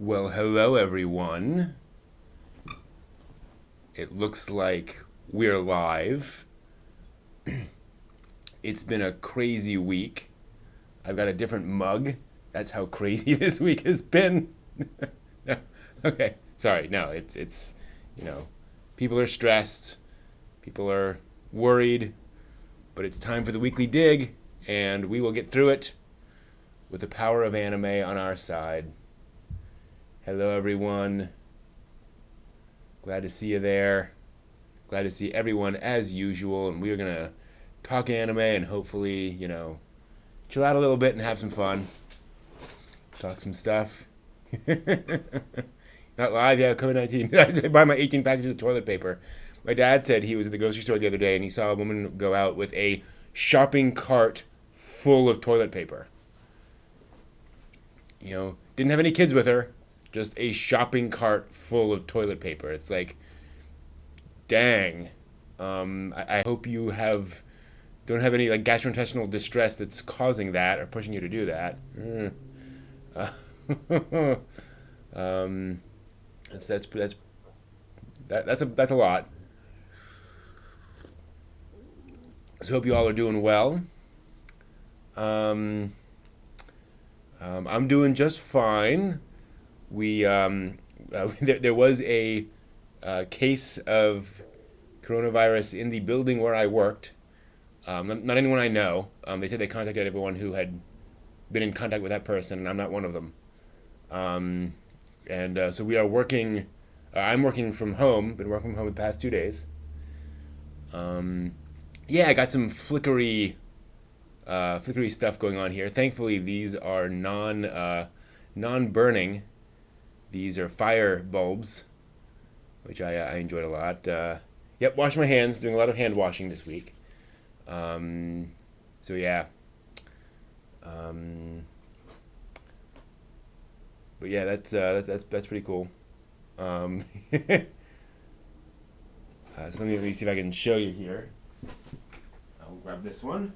Well, hello everyone. It looks like we're live. It's been a crazy week. I've got a different mug. That's how crazy this week has been. Okay, sorry. No, it's people are stressed, people are worried, but it's time for the weekly dig, and we will get through it with the power of anime on our side. Hello everyone. Glad to see you there. Glad to see everyone as usual. And we are going to talk anime and hopefully, chill out a little bit and have some fun. Talk some stuff. Not live, yeah, COVID-19. I buy my 18 packages of toilet paper. My dad said he was at the grocery store the other day and he saw a woman go out with a shopping cart full of toilet paper. Didn't have any kids with her. Just a shopping cart full of toilet paper. It's like, dang. I hope you don't have any like gastrointestinal distress that's causing that or pushing you to do that. That's a lot. So hope you all are doing well. I'm doing just fine. There was a case of coronavirus in the building where I worked. Not anyone I know. They said they contacted everyone who had been in contact with that person, and I'm not one of them. So we are working. I'm working from home. Been working from home the past 2 days. I got some flickery stuff going on here. Thankfully, these are non-burning. These are fire bulbs, which I enjoyed a lot. Wash my hands. Doing a lot of hand washing this week. So yeah. But yeah, that's pretty cool. So let me see if I can show you here. I'll grab this one.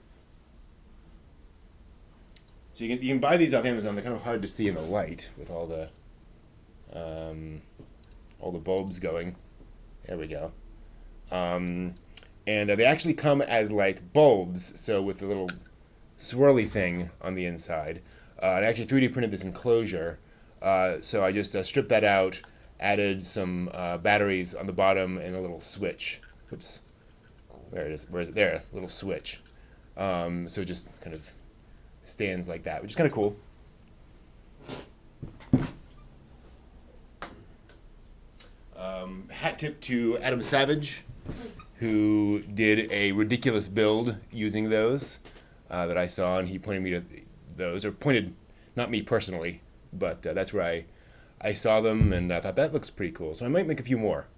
So you can buy these off Amazon. They're kind of hard to see in the light with all the bulbs going. There we go. And they actually come as like bulbs, so with the little swirly thing on the inside. I actually 3D printed this enclosure, so I just stripped that out, added some batteries on the bottom, and a little switch. Oops, there it is. Where is it? There, a little switch. So it just kind of stands like that, which is kind of cool. Hat tip to Adam Savage, who did a ridiculous build using those that I saw, and he pointed me to those, or pointed, not me personally, but that's where I saw them, and I thought that looks pretty cool. So I might make a few more,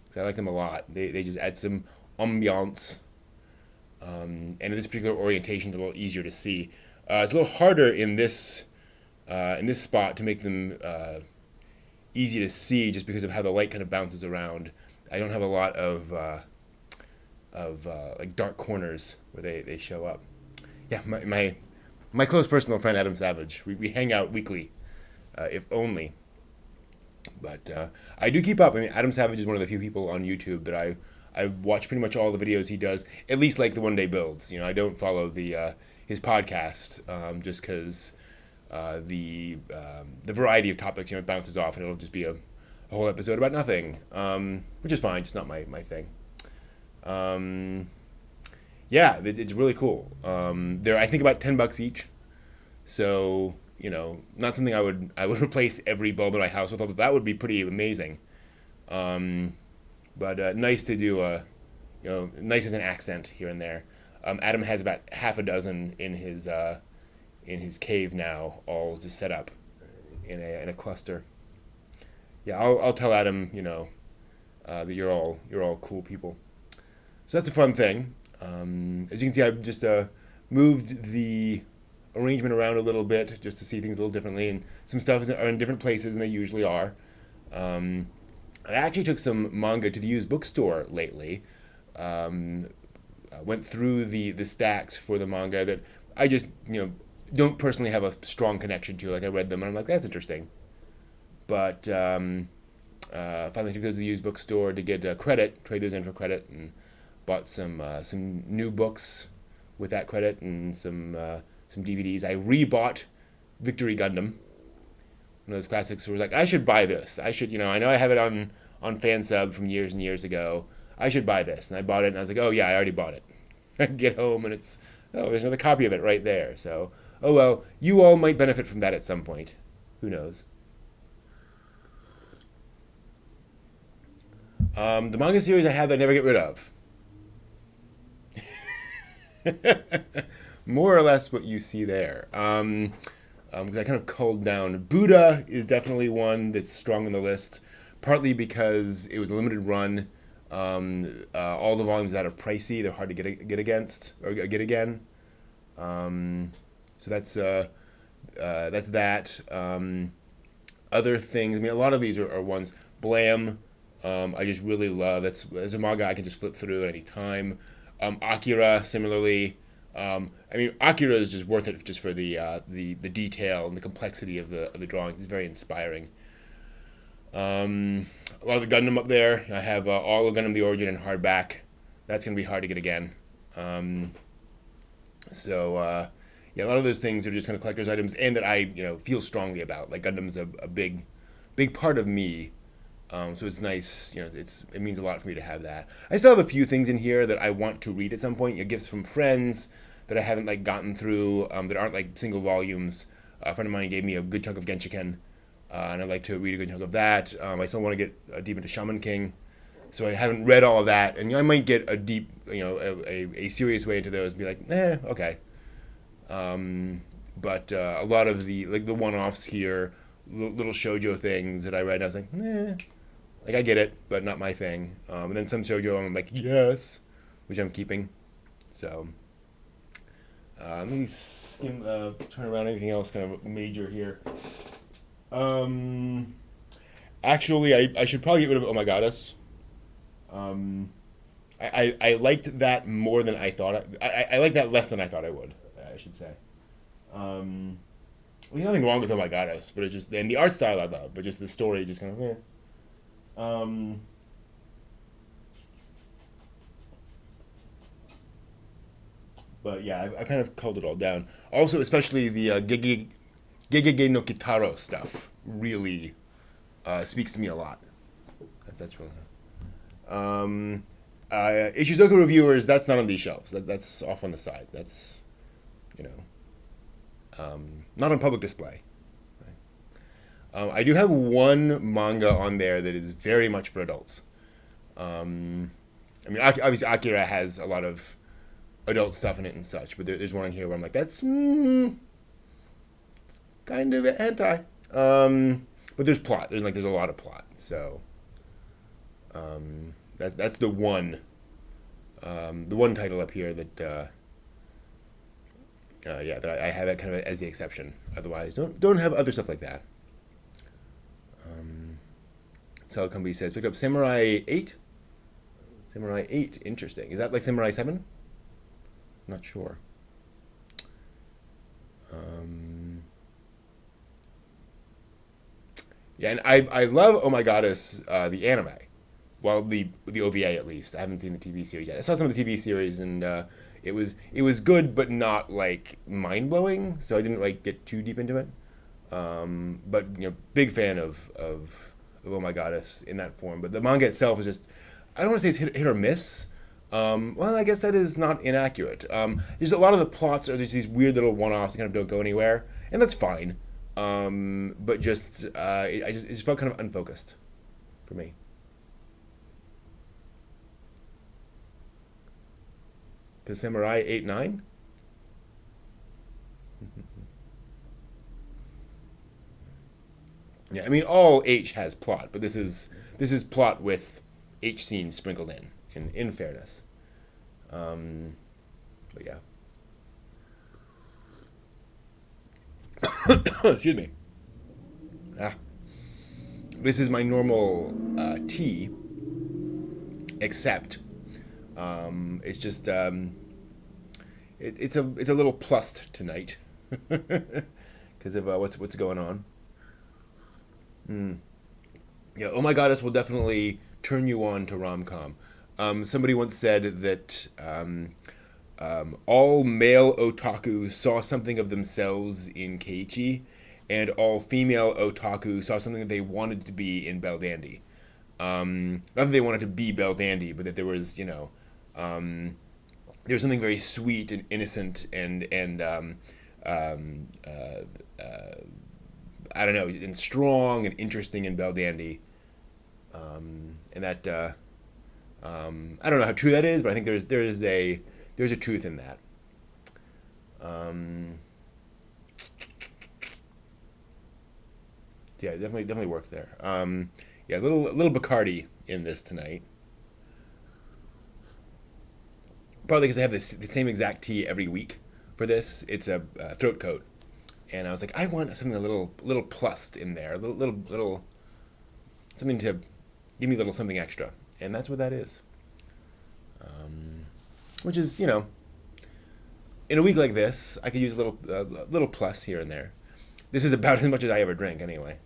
because I like them a lot. They just add some ambiance, and in this particular orientation, it's a little easier to see. It's a little harder in this spot to make them easy to see, just because of how the light kind of bounces around. I don't have a lot of like dark corners where they show up. Yeah, my close personal friend Adam Savage. We hang out weekly, if only. But I do keep up. I mean, Adam Savage is one of the few people on YouTube that I watch pretty much all the videos he does. At least like the one day builds. I don't follow his podcast just because the variety of topics it bounces off, and it'll just be a whole episode about nothing, which is fine, just not my thing. It's really cool. They're I think about $10 each, so not something I would replace every bulb in my house with, although that would be pretty amazing. But nice to do nice as an accent here and there. Adam has about half a dozen in his cave now, all just set up in a cluster. Yeah, I'll tell Adam, that you're all cool people. So that's a fun thing. As you can see, I've just moved the arrangement around a little bit just to see things a little differently, and some stuff are in different places than they usually are. I actually took some manga to the used bookstore lately. I went through the stacks for the manga that I just don't personally have a strong connection to. Like, I read them and I'm like, that's interesting. but finally took those to the used bookstore to get credit, trade those in for credit, and bought some new books with that credit and some DVDs. I rebought Victory Gundam, one of those classics where I was like, I should buy this. I should, I know I have it on FanSub from years and years ago. I should buy this. And I bought it, and I was like, oh, yeah, I already bought it. I get home, and there's another copy of it right there. So, oh, well, you all might benefit from that at some point. Who knows? The manga series I have that I never get rid of. More or less what you see there. Because I kind of culled down. Buddha is definitely one that's strong on the list, partly because it was a limited run. All the volumes that are pricey, they're hard to get against or get again. So that's that. Other things. I mean, a lot of these are ones. Blam. I just really love. As a manga I can just flip through at any time. Akira similarly. I mean, Akira is just worth it just for the detail and the complexity of the drawings. It's very inspiring. A lot of the Gundam up there. I have all of Gundam the Origin in hardback. That's going to be hard to get again. Yeah, a lot of those things are just kind of collector's items, and that I feel strongly about. Like Gundam's a big part of me. So it's nice, it means a lot for me to have that. I still have a few things in here that I want to read at some point. Gifts from friends that I haven't gotten through, that aren't single volumes. A friend of mine gave me a good chunk of Genshiken, and I'd like to read a good chunk of that. I still want to get deep into Shaman King, so I haven't read all of that, and I might get a deep, a serious way into those and be like, okay. But a lot of the one-offs here, little shoujo things that I read, I was like, I get it, but not my thing. And then some shoujo, I'm like, yes, which I'm keeping. So, let me turn around anything else kind of major here. Actually, I should probably get rid of Oh My Goddess. I liked that more than I thought. I liked that less than I thought I would, I should say. There's nothing wrong with Oh My Goddess, but and the art style I love, but just the story just kind of, But yeah, I kind of culled it all down. Also, especially the Gegege no Kitaro stuff really speaks to me a lot. That's really good. Ishizoku Reviewers, that's not on these shelves. That's off on the side. That's, not on public display. I do have one manga on there that is very much for adults. I mean, obviously Akira has a lot of adult stuff in it and such, but there's one in here where I'm like, that's kind of anti. But there's plot. There's a lot of plot. So that's the one title up here that that I have it kind of as the exception. Otherwise, don't have other stuff like that. Solid Company says picked up Samurai 8. Samurai 8, interesting. Is that like Samurai 7? Not sure. Yeah, and I love Oh My Goddess, the anime. Well, the OVA at least. I haven't seen the TV series yet. I saw some of the TV series, and it was good, but not mind blowing. So I didn't get too deep into it. But big fan of Oh My Goddess in that form. But the manga itself is just, I don't want to say it's hit or miss. Well, I guess that is not inaccurate. Just a lot of the plots are just these weird little one-offs that kind of don't go anywhere, and that's fine. But just it just felt kind of unfocused for me. Because Samurai 8-9? Yeah, I mean all H has plot, but this is plot with H scenes sprinkled in fairness. But yeah. Excuse me. This is my normal tea, except it's just it's a little plussed tonight because of what's going on. Yeah, Oh My Goddess will definitely turn you on to rom-com. Somebody once said that all male otaku saw something of themselves in Keiichi, and all female otaku saw something that they wanted to be in Belle Dandy. Not that they wanted to be Belle Dandy, but that there was, there was something very sweet and innocent um, uh, uh, I don't know, and strong and interesting in Belle Dandy, and that I don't know how true that is, but I think there's a truth in that. Um, yeah, definitely works there. Yeah, a little Bacardi in this tonight. Probably because I have the same exact tea every week for this. It's a throat coat, and I was like, I want something a little plussed in there, a little something to give me a little something extra, and that's what that is. Which is, in a week like this, I could use a little plus here and there. This is about as much as I ever drink, anyway.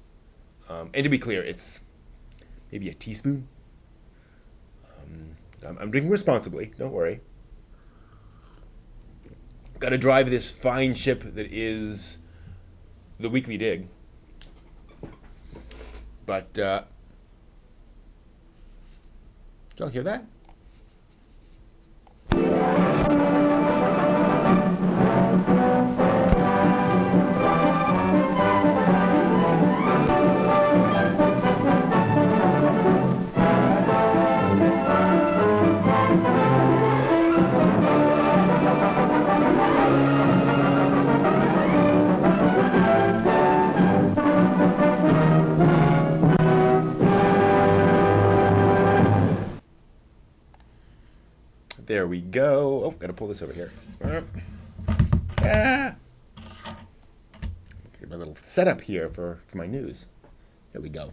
And to be clear, it's maybe a teaspoon. I'm drinking responsibly. Don't worry. Got to drive this fine ship that is the Weekly Dig. But did y'all hear that? There we go. Oh, gotta pull this over here. Ah. Get my little setup here for my news. There we go.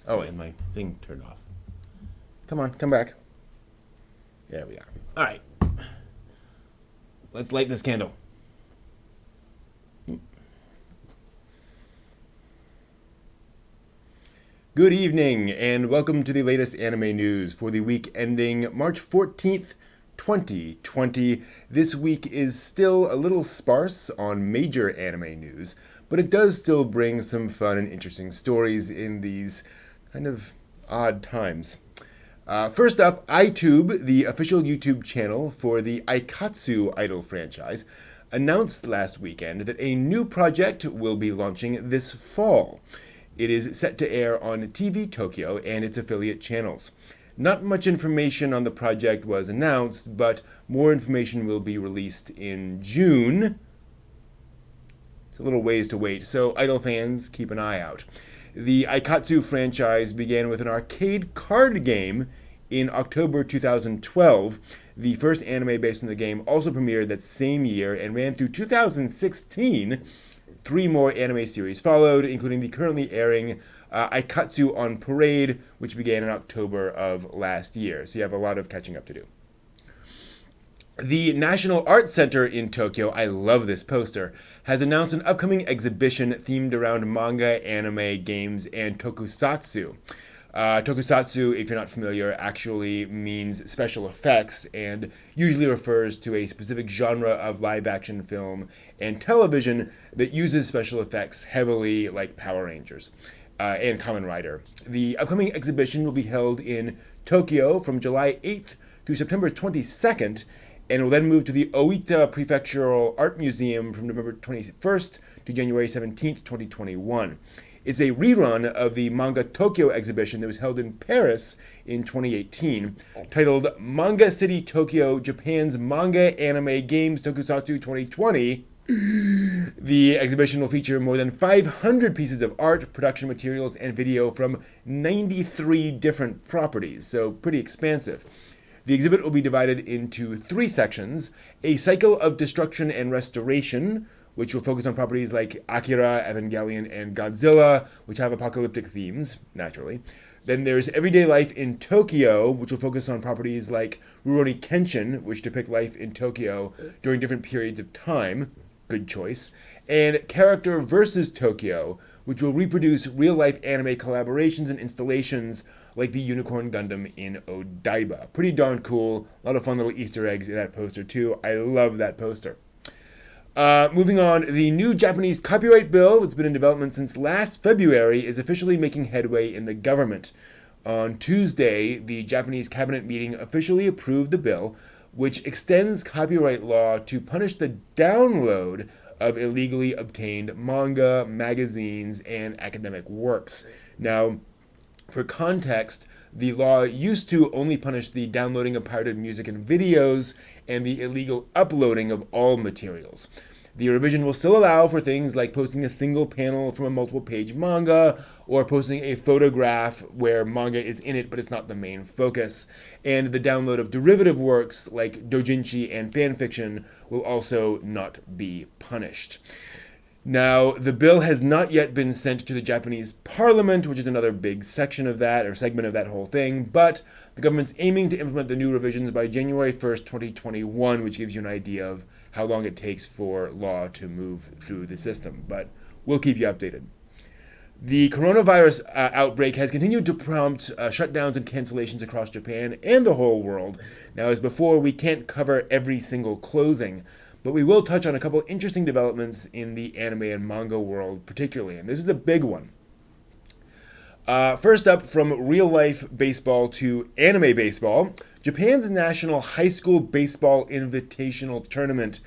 Oh, and my thing turned off. Come on, come back. There we are. All right. Let's light this candle. Good evening, and welcome to the latest anime news for the week ending March 14th, 2020. This week is still a little sparse on major anime news, but it does still bring some fun and interesting stories in these kind of odd times. First up, iTube, the official YouTube channel for the Aikatsu idol franchise, announced last weekend that a new project will be launching this fall. It is set to air on TV Tokyo and its affiliate channels. Not much information on the project was announced, but more information will be released in June. It's a little ways to wait, so idol fans, keep an eye out. The Aikatsu franchise began with an arcade card game in October 2012. The first anime based on the game also premiered that same year and ran through 2016. 3 more anime series followed, including the currently airing Aikatsu on Parade, which began in October of last year. So you have a lot of catching up to do. The National Art Center in Tokyo, I love this poster, has announced an upcoming exhibition themed around manga, anime, games, and tokusatsu. Tokusatsu, if you're not familiar, actually means special effects and usually refers to a specific genre of live-action film and television that uses special effects heavily, like Power Rangers and Kamen Rider. The upcoming exhibition will be held in Tokyo from July 8th through September 22nd, and will then move to the Oita Prefectural Art Museum from November 21st to January 17th, 2021. It's a rerun of the Manga Tokyo exhibition that was held in Paris in 2018, titled Manga City Tokyo, Japan's Manga, Anime, Games, Tokusatsu 2020. The exhibition will feature more than 500 pieces of art, production materials, and video from 93 different properties, so pretty expansive. The exhibit will be divided into 3 sections: a cycle of destruction and restoration, which will focus on properties like Akira, Evangelion, and Godzilla, which have apocalyptic themes, naturally. Then there's Everyday Life in Tokyo, which will focus on properties like Rurouni Kenshin, which depict life in Tokyo during different periods of time. good choice, and Character vs. Tokyo, which will reproduce real-life anime collaborations and installations like the Unicorn Gundam in Odaiba. Pretty darn cool. A lot of fun little Easter eggs in that poster, too. I love that poster. Moving on, the new Japanese copyright bill that's been in development since last February is officially making headway in the government. On Tuesday, the Japanese cabinet meeting officially approved the bill, which extends copyright law to punish the download of illegally obtained manga, magazines, and academic works. Now, for context, the law used to only punish the downloading of pirated music and videos and the illegal uploading of all materials. The revision will still allow for things like posting a single panel from a multiple-page manga or posting a photograph where manga is in it but it's not the main focus. And the download of derivative works like doujinshi and fanfiction will also not be punished. Now, the bill has not yet been sent to the Japanese parliament, which is another big section of that, or segment of that whole thing, but the government's aiming to implement the new revisions by January 1st, 2021, which gives you an idea of how long it takes for law to move through the system, but we'll keep you updated. The coronavirus outbreak has continued to prompt shutdowns and cancellations across Japan and the whole world. Now, as before, we can't cover every single closing, but we will touch on a couple interesting developments in the anime and manga world particularly, and this is a big one. First up, from real-life baseball to anime baseball, Japan's National High School Baseball Invitational Tournament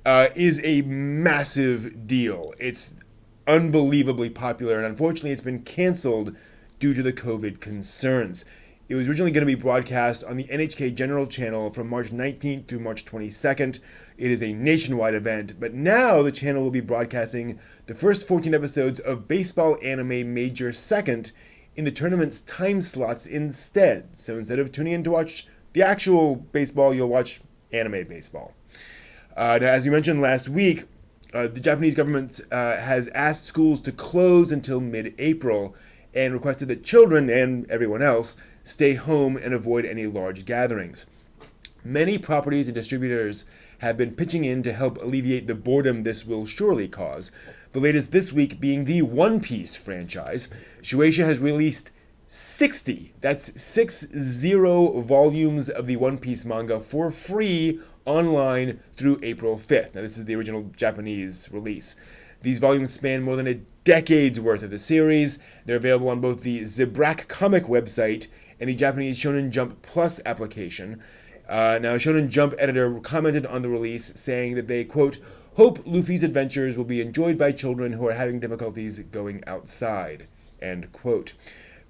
is a massive deal. It's unbelievably popular, and unfortunately it's been canceled due to the COVID concerns. It was originally going to be broadcast on the NHK General Channel from March 19th through March 22nd. It is a nationwide event, but now the channel will be broadcasting the first 14 episodes of Baseball Anime Major Second in the tournament's time slots instead. So instead of tuning in to watch the actual baseball, you'll watch anime baseball. Now, as we mentioned last week, the Japanese government has asked schools to close until mid-April and requested that children and everyone else stay home and avoid any large gatherings. Many properties and distributors have been pitching in to help alleviate the boredom this will surely cause. The latest this week being the One Piece franchise. Shueisha has released 60 volumes of the One Piece manga for free online through April 5th. Now, this is the original Japanese release. These volumes span more than a decade's worth of the series. They're available on both the Zebrak comic website and the Japanese Shonen Jump Plus application. Now, Shonen Jump editor commented on the release, saying that they, quote, hope Luffy's adventures will be enjoyed by children who are having difficulties going outside, end quote.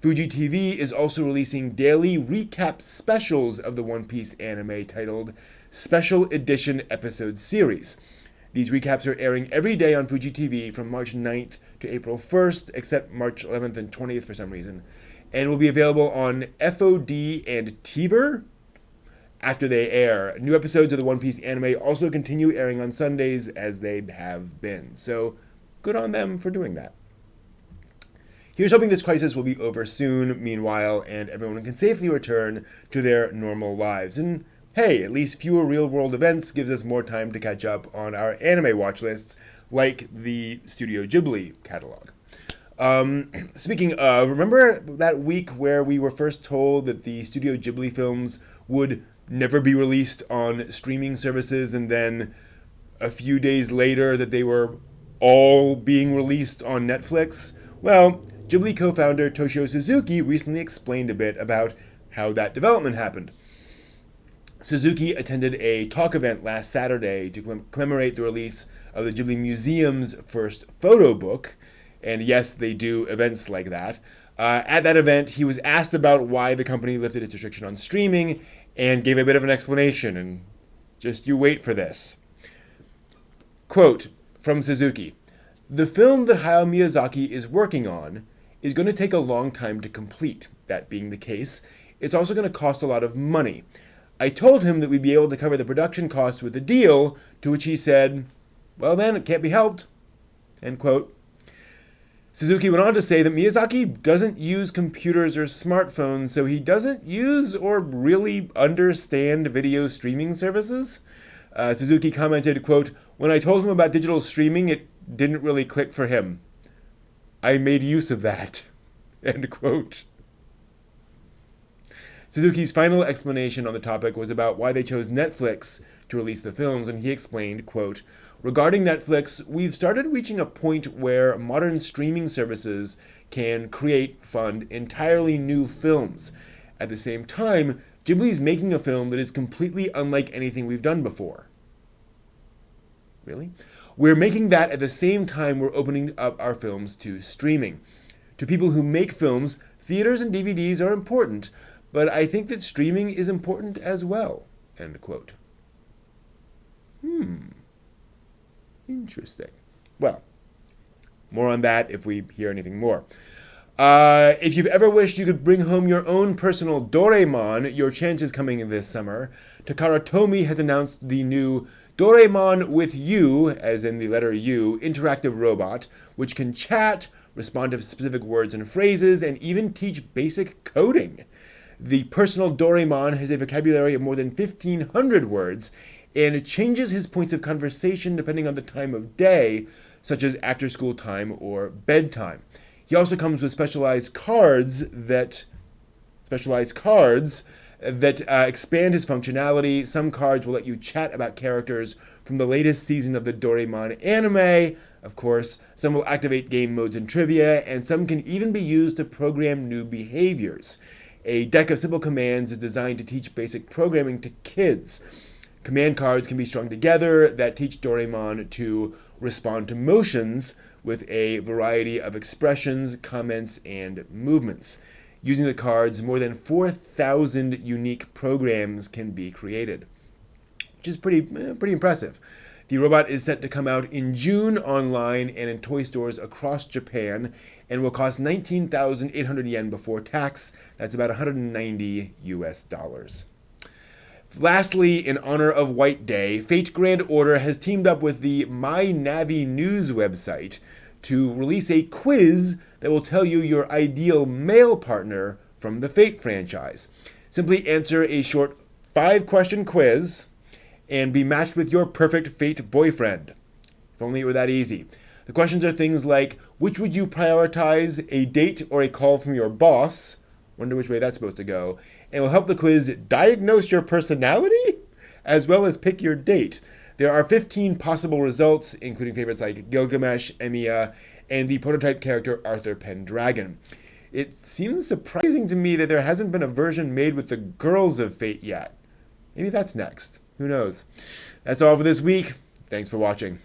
Fuji TV is also releasing daily recap specials of the One Piece anime titled Special Edition Episode Series. These recaps are airing every day on Fuji TV from March 9th to April 1st, except March 11th and 20th for some reason, and will be available on FOD and TVer after they air. New episodes of the One Piece anime also continue airing on Sundays as they have been, so good on them for doing that. Here's hoping this crisis will be over soon, meanwhile, and everyone can safely return to their normal lives. And hey, at least fewer real-world events gives us more time to catch up on our anime watch lists, like the Studio Ghibli catalog. Speaking of, remember that week where we were first told that the Studio Ghibli films would never be released on streaming services, and then a few days later that they were all being released on Netflix? Well, Ghibli co-founder Toshio Suzuki recently explained a bit about how that development happened. Suzuki attended a talk event last Saturday to commemorate the release of the Ghibli Museum's first photo book, and yes, they do events like that. At that event, he was asked about why the company lifted its restriction on streaming and gave a bit of an explanation, and just you wait for this. Quote from Suzuki, "The film that Hayao Miyazaki is working on is going to take a long time to complete. That being the case, it's also going to cost a lot of money. I told him that we'd be able to cover the production costs with the deal, to which he said, well then, it can't be helped." End quote. Suzuki went on to say that Miyazaki doesn't use computers or smartphones, so he doesn't use or really understand video streaming services. Suzuki commented, quote, When I told him about digital streaming, it didn't really click for him. I made use of that. End quote. Suzuki's final explanation on the topic was about why they chose Netflix to release the films, and he explained, quote, "Regarding Netflix, we've started reaching a point where modern streaming services can fund entirely new films. At the same time, Ghibli's making a film that is completely unlike anything we've done before." Really? "We're making that at the same time we're opening up our films to streaming. To people who make films, theaters and DVDs are important, but I think that streaming is important as well." End quote. Interesting. Well, more on that if we hear anything more. If you've ever wished you could bring home your own personal Doraemon, your chance is coming this summer. Takara Tomy has announced the new Doraemon with You, as in the letter U, interactive robot, which can chat, respond to specific words and phrases, and even teach basic coding. The personal Doraemon has a vocabulary of more than 1,500 words, and changes his points of conversation depending on the time of day, such as after school time or bedtime. He also comes with specialized cards that expand his functionality. Some cards will let you chat about characters from the latest season of the Doraemon anime, of course. Some will activate game modes and trivia, and some can even be used to program new behaviors. A deck of simple commands is designed to teach basic programming to kids. Command cards can be strung together that teach Doraemon to respond to motions with a variety of expressions, comments, and movements. Using the cards, more than 4,000 unique programs can be created, which is pretty impressive. The robot is set to come out in June online and in toy stores across Japan, and will cost 19,800 yen before tax. That's about $190 US. Lastly, in honor of White Day, Fate Grand Order has teamed up with the My Navi News website to release a quiz that will tell you your ideal male partner from the Fate franchise. Simply answer a short 5-question quiz and be matched with your perfect Fate boyfriend. If only it were that easy. The questions are things like, which would you prioritize, a date or a call from your boss? Wonder which way that's supposed to go. And will help the quiz diagnose your personality, as well as pick your date. There are 15 possible results, including favorites like Gilgamesh, Emiya, and the prototype character Arthur Pendragon. It seems surprising to me that there hasn't been a version made with the girls of Fate yet. Maybe that's next. Who knows? That's all for this week. Thanks for watching.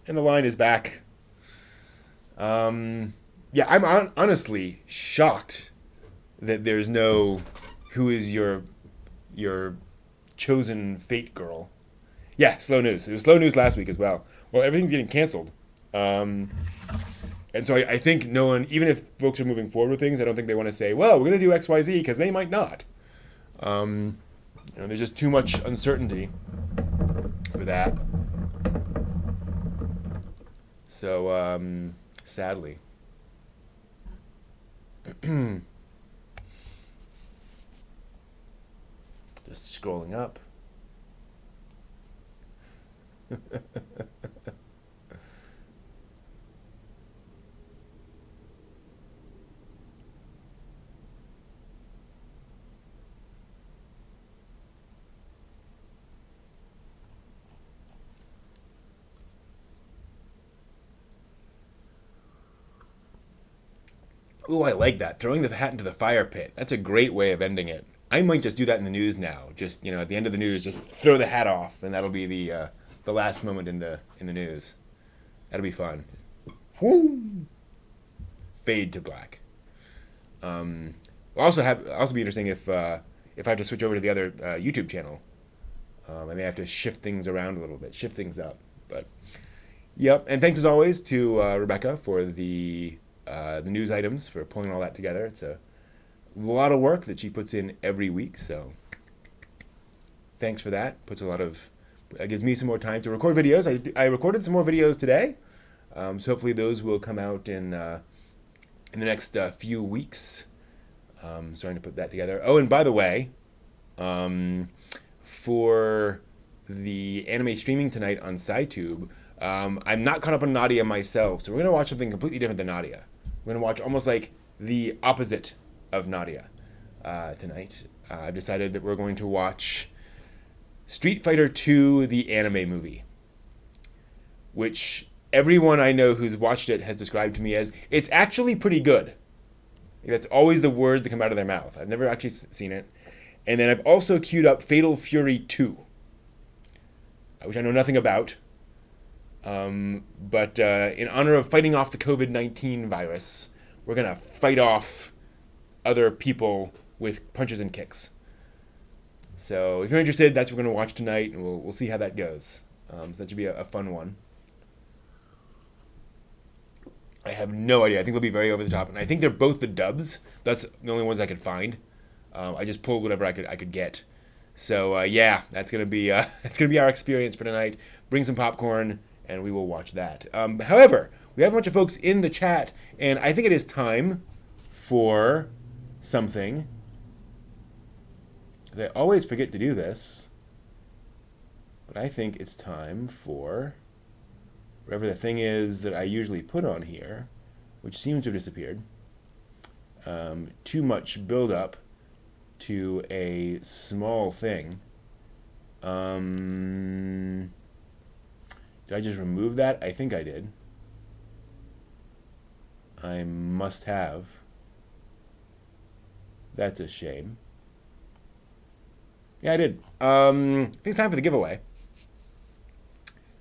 And the line is back. I'm honestly shocked that there's no who is your chosen Fate girl. Yeah, slow news. It was slow news last week as well. Well, everything's getting canceled. And so I think no one, even if folks are moving forward with things, I don't think they want to say, well, we're going to do X, Y, Z, because they might not. There's just too much uncertainty for that. So, sadly. Just scrolling up. Ooh, I like that. Throwing the hat into the fire pit. That's a great way of ending it. I might just do that in the news now. Just, at the end of the news, just throw the hat off, and that'll be the last moment in the news. That'll be fun. Woo! Fade to black. Also be interesting if I have to switch over to the other YouTube channel. I may have to shift things around a little bit, shift things up. But yep. And thanks as always to Rebecca for the news items, for pulling all that together. It's a lot of work that she puts in every week, so thanks for that. Gives me some more time to record videos. I recorded some more videos today, so hopefully those will come out in the next few weeks. Starting to put that together. Oh, and by the way, for the anime streaming tonight on SciTube, I'm not caught up on Nadia myself, so we're going to watch something completely different than Nadia. We're going to watch almost like the opposite of Nadia tonight. I've decided that we're going to watch Street Fighter 2, the anime movie, which everyone I know who's watched it has described to me as, it's actually pretty good. That's always the words that come out of their mouth. I've never actually seen it. And then I've also queued up Fatal Fury 2, which I know nothing about. But in honor of fighting off the COVID-19 virus, we're going to fight off other people with punches and kicks. So if you're interested, that's what we're going to watch tonight, and we'll see how that goes. So that should be a fun one. I have no idea. I think they'll be very over the top, and I think they're both the dubs. That's the only ones I could find. I just pulled whatever I could get. So yeah, that's gonna be our experience for tonight. Bring some popcorn, and we will watch that. However, we have a bunch of folks in the chat, and I think it is time for something. I always forget to do this, but I think it's time for whatever the thing is that I usually put on here, which seems to have disappeared. Too much build-up to a small thing. Did I just remove that? I think I did. I must have. That's a shame. Yeah, I did. I think it's time for the giveaway.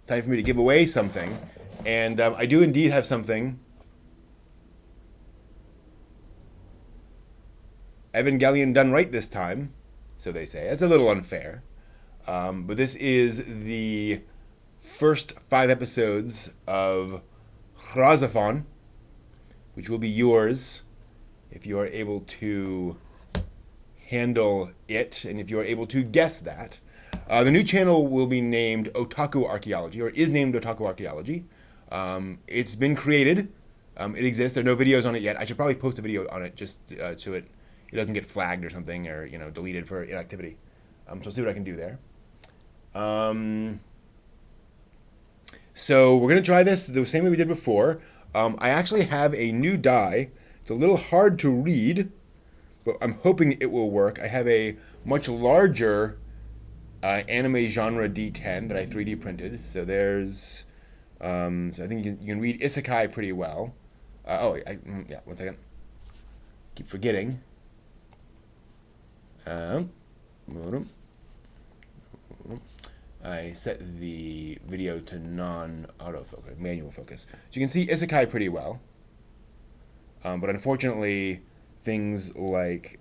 It's time for me to give away something. And I do indeed have something. Evangelion done right this time, so they say. It's a little unfair. But this is the first 5 episodes of Razafon, which will be yours if you are able to handle it, and if you are able to guess that. The new channel will be named Otaku Archaeology, or is named Otaku Archaeology. It's been created. It exists. There are no videos on it yet. I should probably post a video on it just so it doesn't get flagged or something, or deleted for inactivity. So I'll see what I can do there. So we're gonna try this the same way we did before. I actually have a new die. It's a little hard to read, but I'm hoping it will work. I have a much larger anime genre D10 that I 3D printed. So there's, so I think you can read isekai pretty well. Yeah, 1 second. Keep forgetting. I set the video to non-autofocus, manual focus. So you can see isekai pretty well. But unfortunately, things like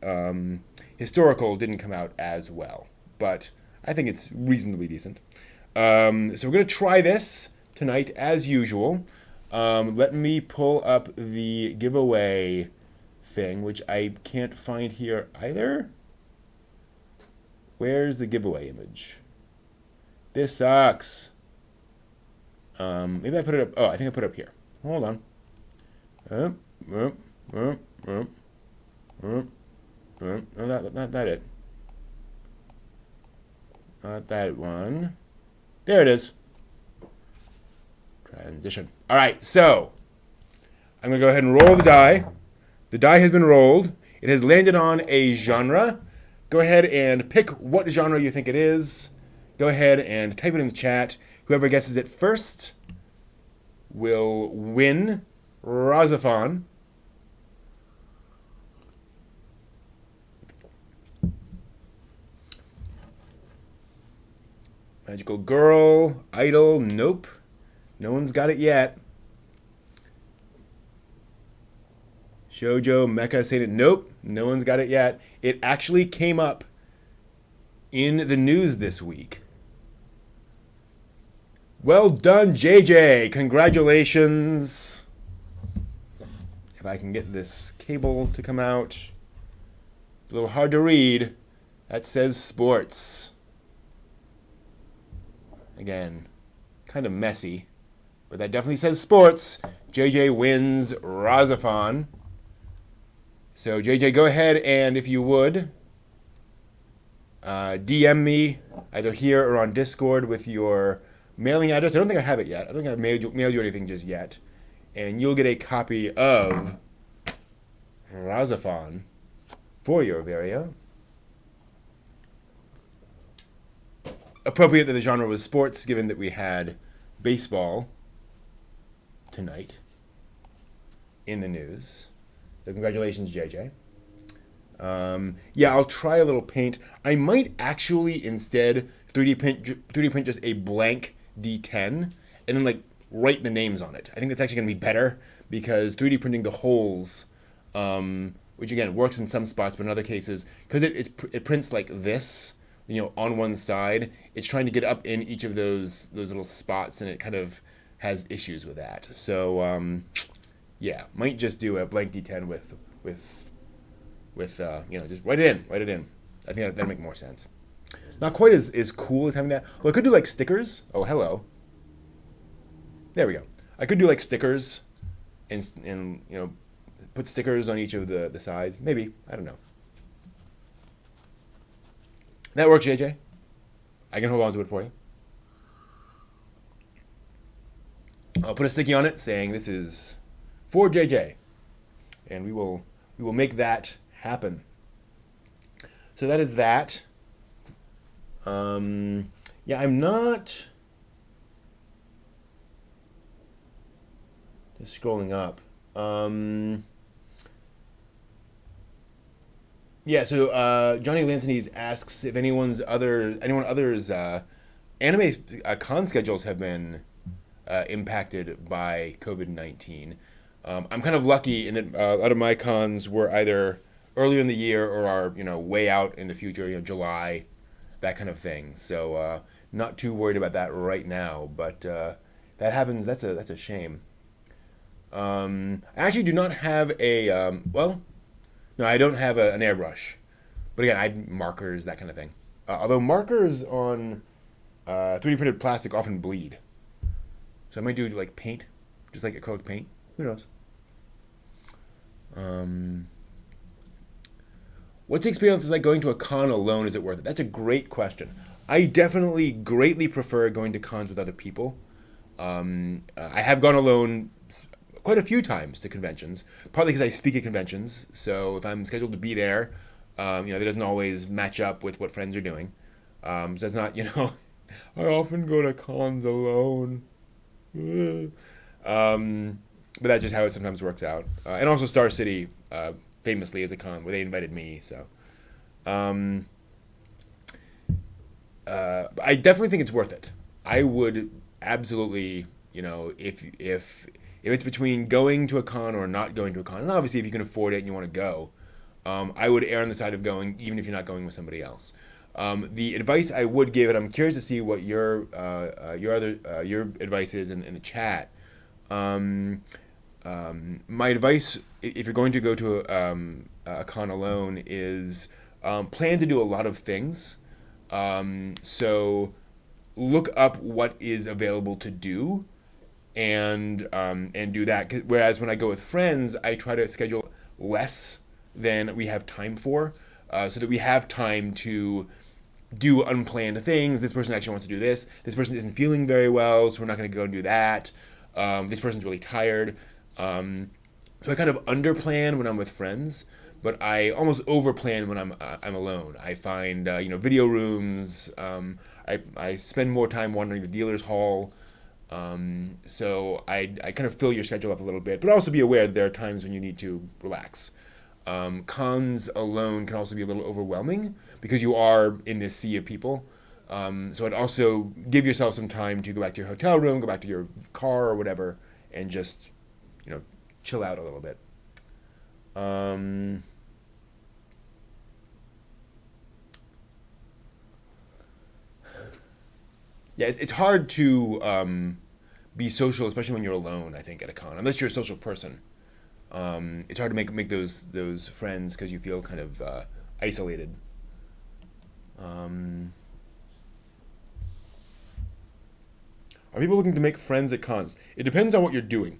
historical didn't come out as well. But I think it's reasonably decent. So we're going to try this tonight as usual. Let me pull up the giveaway thing, which I can't find here either. Where's the giveaway image? This sucks. Maybe I put it up. Oh, I think I put it up here. Hold on. No, not that it. Not that one. There it is. Transition. All right, so I'm going to go ahead and roll the die. The die has been rolled. It has landed on a genre. Go ahead and pick what genre you think it is. Go ahead and type it in the chat. Whoever guesses it first will win Razafon. Magical Girl, Idol, nope. No one's got it yet. Shoujo, Mecha, Satan, nope. No one's got it yet. It actually came up in the news this week. Well done, JJ. Congratulations. If I can get this cable to come out. It's a little hard to read. That says sports. Again, kind of messy. But that definitely says sports. JJ wins Razafon. So JJ, go ahead and if you would, DM me either here or on Discord with your mailing address. I don't think I have it yet. I don't think I've mailed you anything just yet. And you'll get a copy of Razafon for your very own. Appropriate that the genre was sports, given that we had baseball tonight in the news. So congratulations, JJ. Yeah, I'll try a little paint. I might actually instead 3D print just a blank D10 and then like write the names on it. I think that's actually going to be better because 3D printing the holes, which again works in some spots, but in other cases, because it prints like this, on one side, it's trying to get up in each of those little spots, and it kind of has issues with that. So yeah, might just do a blank D10 with just write it in. I think that'd make more sense. Not quite as cool as having that. Well, I could do like stickers. Oh, hello. There we go. I could do like stickers and put stickers on each of the sides. Maybe. I don't know. That works, JJ. I can hold on to it for you. I'll put a sticky on it saying this is for JJ. And we will make that happen. So that is that. Yeah, I'm not just scrolling up. Yeah, so Johnny Lantonese asks if anyone others anime con schedules have been impacted by COVID-19. I'm kind of lucky in that a lot of my cons were either earlier in the year or are way out in the future, July, that kind of thing. So not too worried about that right now, but that happens. That's a shame. I actually do not have a no, I don't have an airbrush, but again, I markers, that kind of thing. Although markers on 3D printed plastic often bleed, so I might do like paint, just like acrylic paint. Who knows? What's the experience like going to a con alone? Is it worth it? That's a great question. I definitely greatly prefer going to cons with other people. I have gone alone quite a few times to conventions, partly because I speak at conventions. So if I'm scheduled to be there, that doesn't always match up with what friends are doing. So that's not, I often go to cons alone. But that's just how it sometimes works out. And also Star City, famously, is a con where they invited me. So I definitely think it's worth it. I would absolutely, if it's between going to a con or not going to a con, and obviously if you can afford it and you want to go, I would err on the side of going, even if you're not going with somebody else. The advice I would give, and I'm curious to see what your advice is in the chat. My advice, if you're going to go to a con alone, is plan to do a lot of things. So look up what is available to do, and do that. Whereas when I go with friends, I try to schedule less than we have time for, so that we have time to do unplanned things. This person actually wants to do this. This person isn't feeling very well, so we're not going to go and do that. This person's really tired. So I kind of underplan when I'm with friends, but I almost overplan when I'm alone. I find video rooms. I spend more time wandering the dealer's hall. So I kind of fill your schedule up a little bit, but also be aware that there are times when you need to relax. Cons alone can also be a little overwhelming because you are in this sea of people. So I'd also give yourself some time to go back to your hotel room, go back to your car or whatever, and just, chill out a little bit. Yeah, it's hard to be social, especially when you're alone, I think, at a con, unless you're a social person. It's hard to make those friends because you feel kind of isolated. Are people looking to make friends at cons? It depends on what you're doing.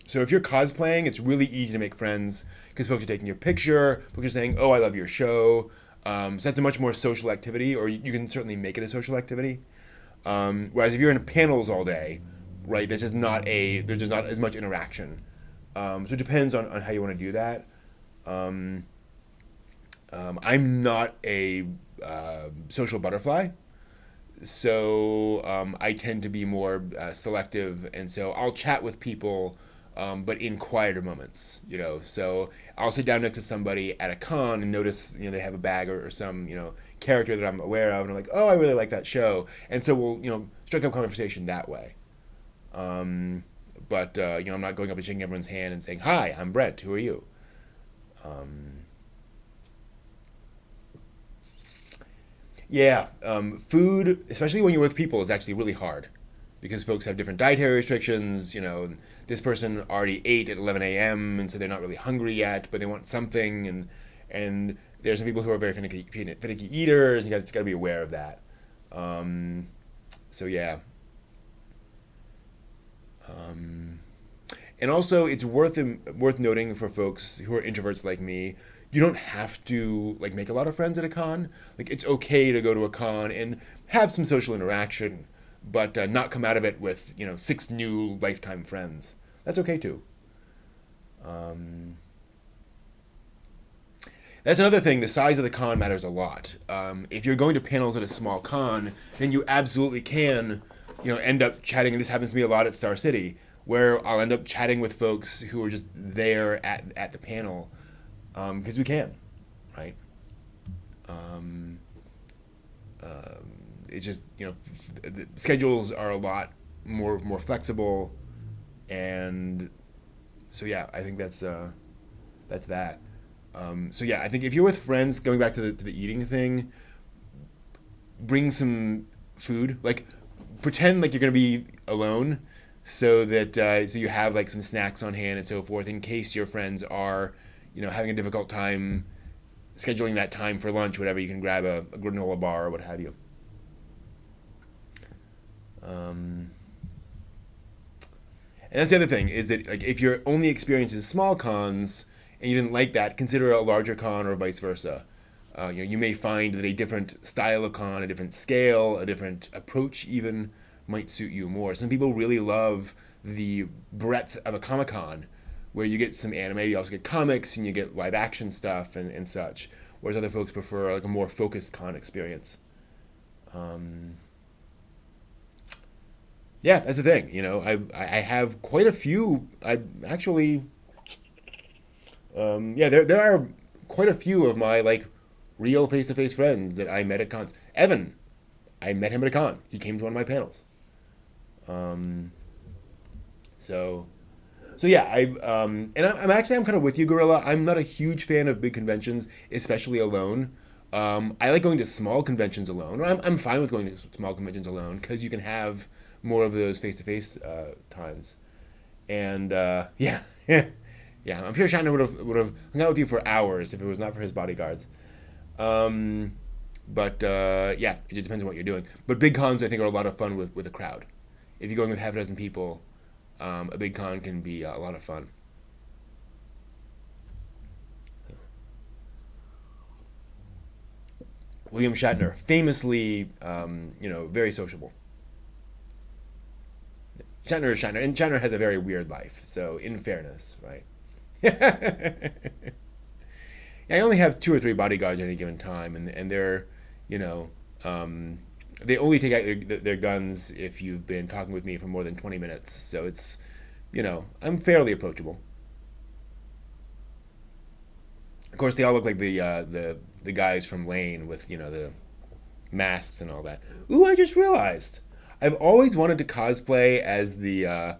So if you're cosplaying, it's really easy to make friends because folks are taking your picture, folks are saying, "Oh, I love your show." So that's a much more social activity, or you can certainly make it a social activity. Whereas if you're in panels all day, right, there's just not as much interaction. So it depends on how you want to do that. I'm not a social butterfly, so I tend to be more selective, and so I'll chat with people, but in quieter moments, So I'll sit down next to somebody at a con and notice, they have a bag or some, character that I'm aware of, and I'm like, oh, I really like that show, and so we'll, strike up conversation that way. But I'm not going up and shaking everyone's hand and saying, "Hi, I'm Brent. Who are you?" Yeah, food, especially when you're with people, is actually really hard because folks have different dietary restrictions. This person already ate at 11 a.m. and so they're not really hungry yet, but they want something, and there's some people who are very finicky eaters. And you just got to be aware of that. So yeah. And also, it's worth noting for folks who are introverts like me, you don't have to like make a lot of friends at a con. Like it's okay to go to a con and have some social interaction, but not come out of it with 6 new lifetime friends. That's okay too. That's another thing. The size of the con matters a lot. If you're going to panels at a small con, then you absolutely can, end up chatting. And this happens to me a lot at Star City, where I'll end up chatting with folks who are just there at the panel, because we can, right? It's just the schedules are a lot more flexible, and so yeah, I think that's that. So yeah, I think if you're with friends, going back to the eating thing, bring some food. Like pretend like you're gonna be alone, so that so you have like some snacks on hand and so forth in case your friends are having a difficult time scheduling that time for lunch. Whatever, you can grab a granola bar or what have you. And that's the other thing is that like if your only experience is small cons and you didn't like that, consider a larger con or vice versa. You may find that a different style of con, a different scale, a different approach even might suit you more. Some people really love the breadth of a Comic Con, where you get some anime, you also get comics, and you get live action stuff and such. Whereas other folks prefer like a more focused con experience. Yeah, that's the thing. I have quite a few. I actually, yeah, there are quite a few of my like real face to face friends that I met at cons. Evan, I met him at a con. He came to one of my panels. Um, so, so yeah, I'm kind of with you, Gorilla. I'm not a huge fan of big conventions, especially alone. I like going to small conventions alone, or I'm fine with going to small conventions alone because you can have more of those face to face times. And yeah, yeah, I'm sure Shatner would have hung out with you for hours if it was not for his bodyguards. Um, but yeah, it just depends on what you're doing. But big cons, I think, are a lot of fun with a crowd. If you're going with half a dozen people, a big con can be a lot of fun. William Shatner, famously, very sociable. Shatner is Shatner, and Shatner has a very weird life. So, in fairness, right? Yeah, I only have 2 or 3 bodyguards at any given time, and they're, you know, um, they only take out their guns if you've been talking with me for more than 20 minutes. So it's, I'm fairly approachable. Of course, they all look like the guys from Lane with the masks and all that. Ooh, I just realized, I've always wanted to cosplay as the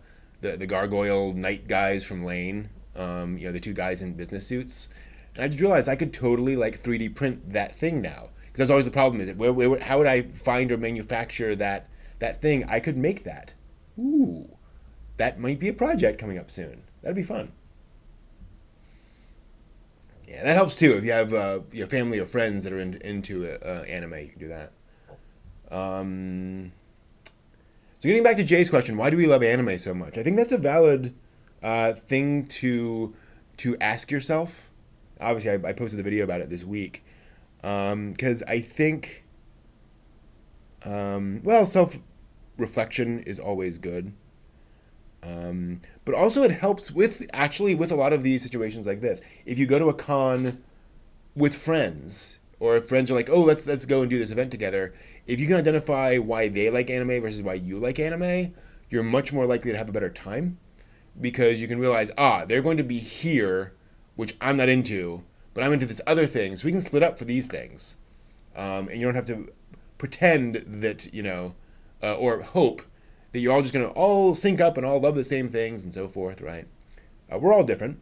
gargoyle knight guys from Lane. The 2 guys in business suits, and I just realized I could totally like 3D print that thing now. Because that's always the problem: is it how would I find or manufacture that thing? I could make that. Ooh, that might be a project coming up soon. That'd be fun. Yeah, that helps too. If you have your family or friends that are into anime, you can do that. So getting back to Jay's question, why do we love anime so much? I think that's a valid thing to ask yourself. Obviously, I posted the video about it this week because I think, well, self reflection is always good. But also it helps with actually with a lot of these situations like this. If you go to a con with friends, or if friends are like, oh, let's go and do this event together, if you can identify why they like anime versus why you like anime, you're much more likely to have a better time because you can realize, they're going to be here, which I'm not into, but I'm into this other thing, so we can split up for these things. And you don't have to pretend that, or hope that you're all just going to all sync up and all love the same things and so forth, right? We're all different,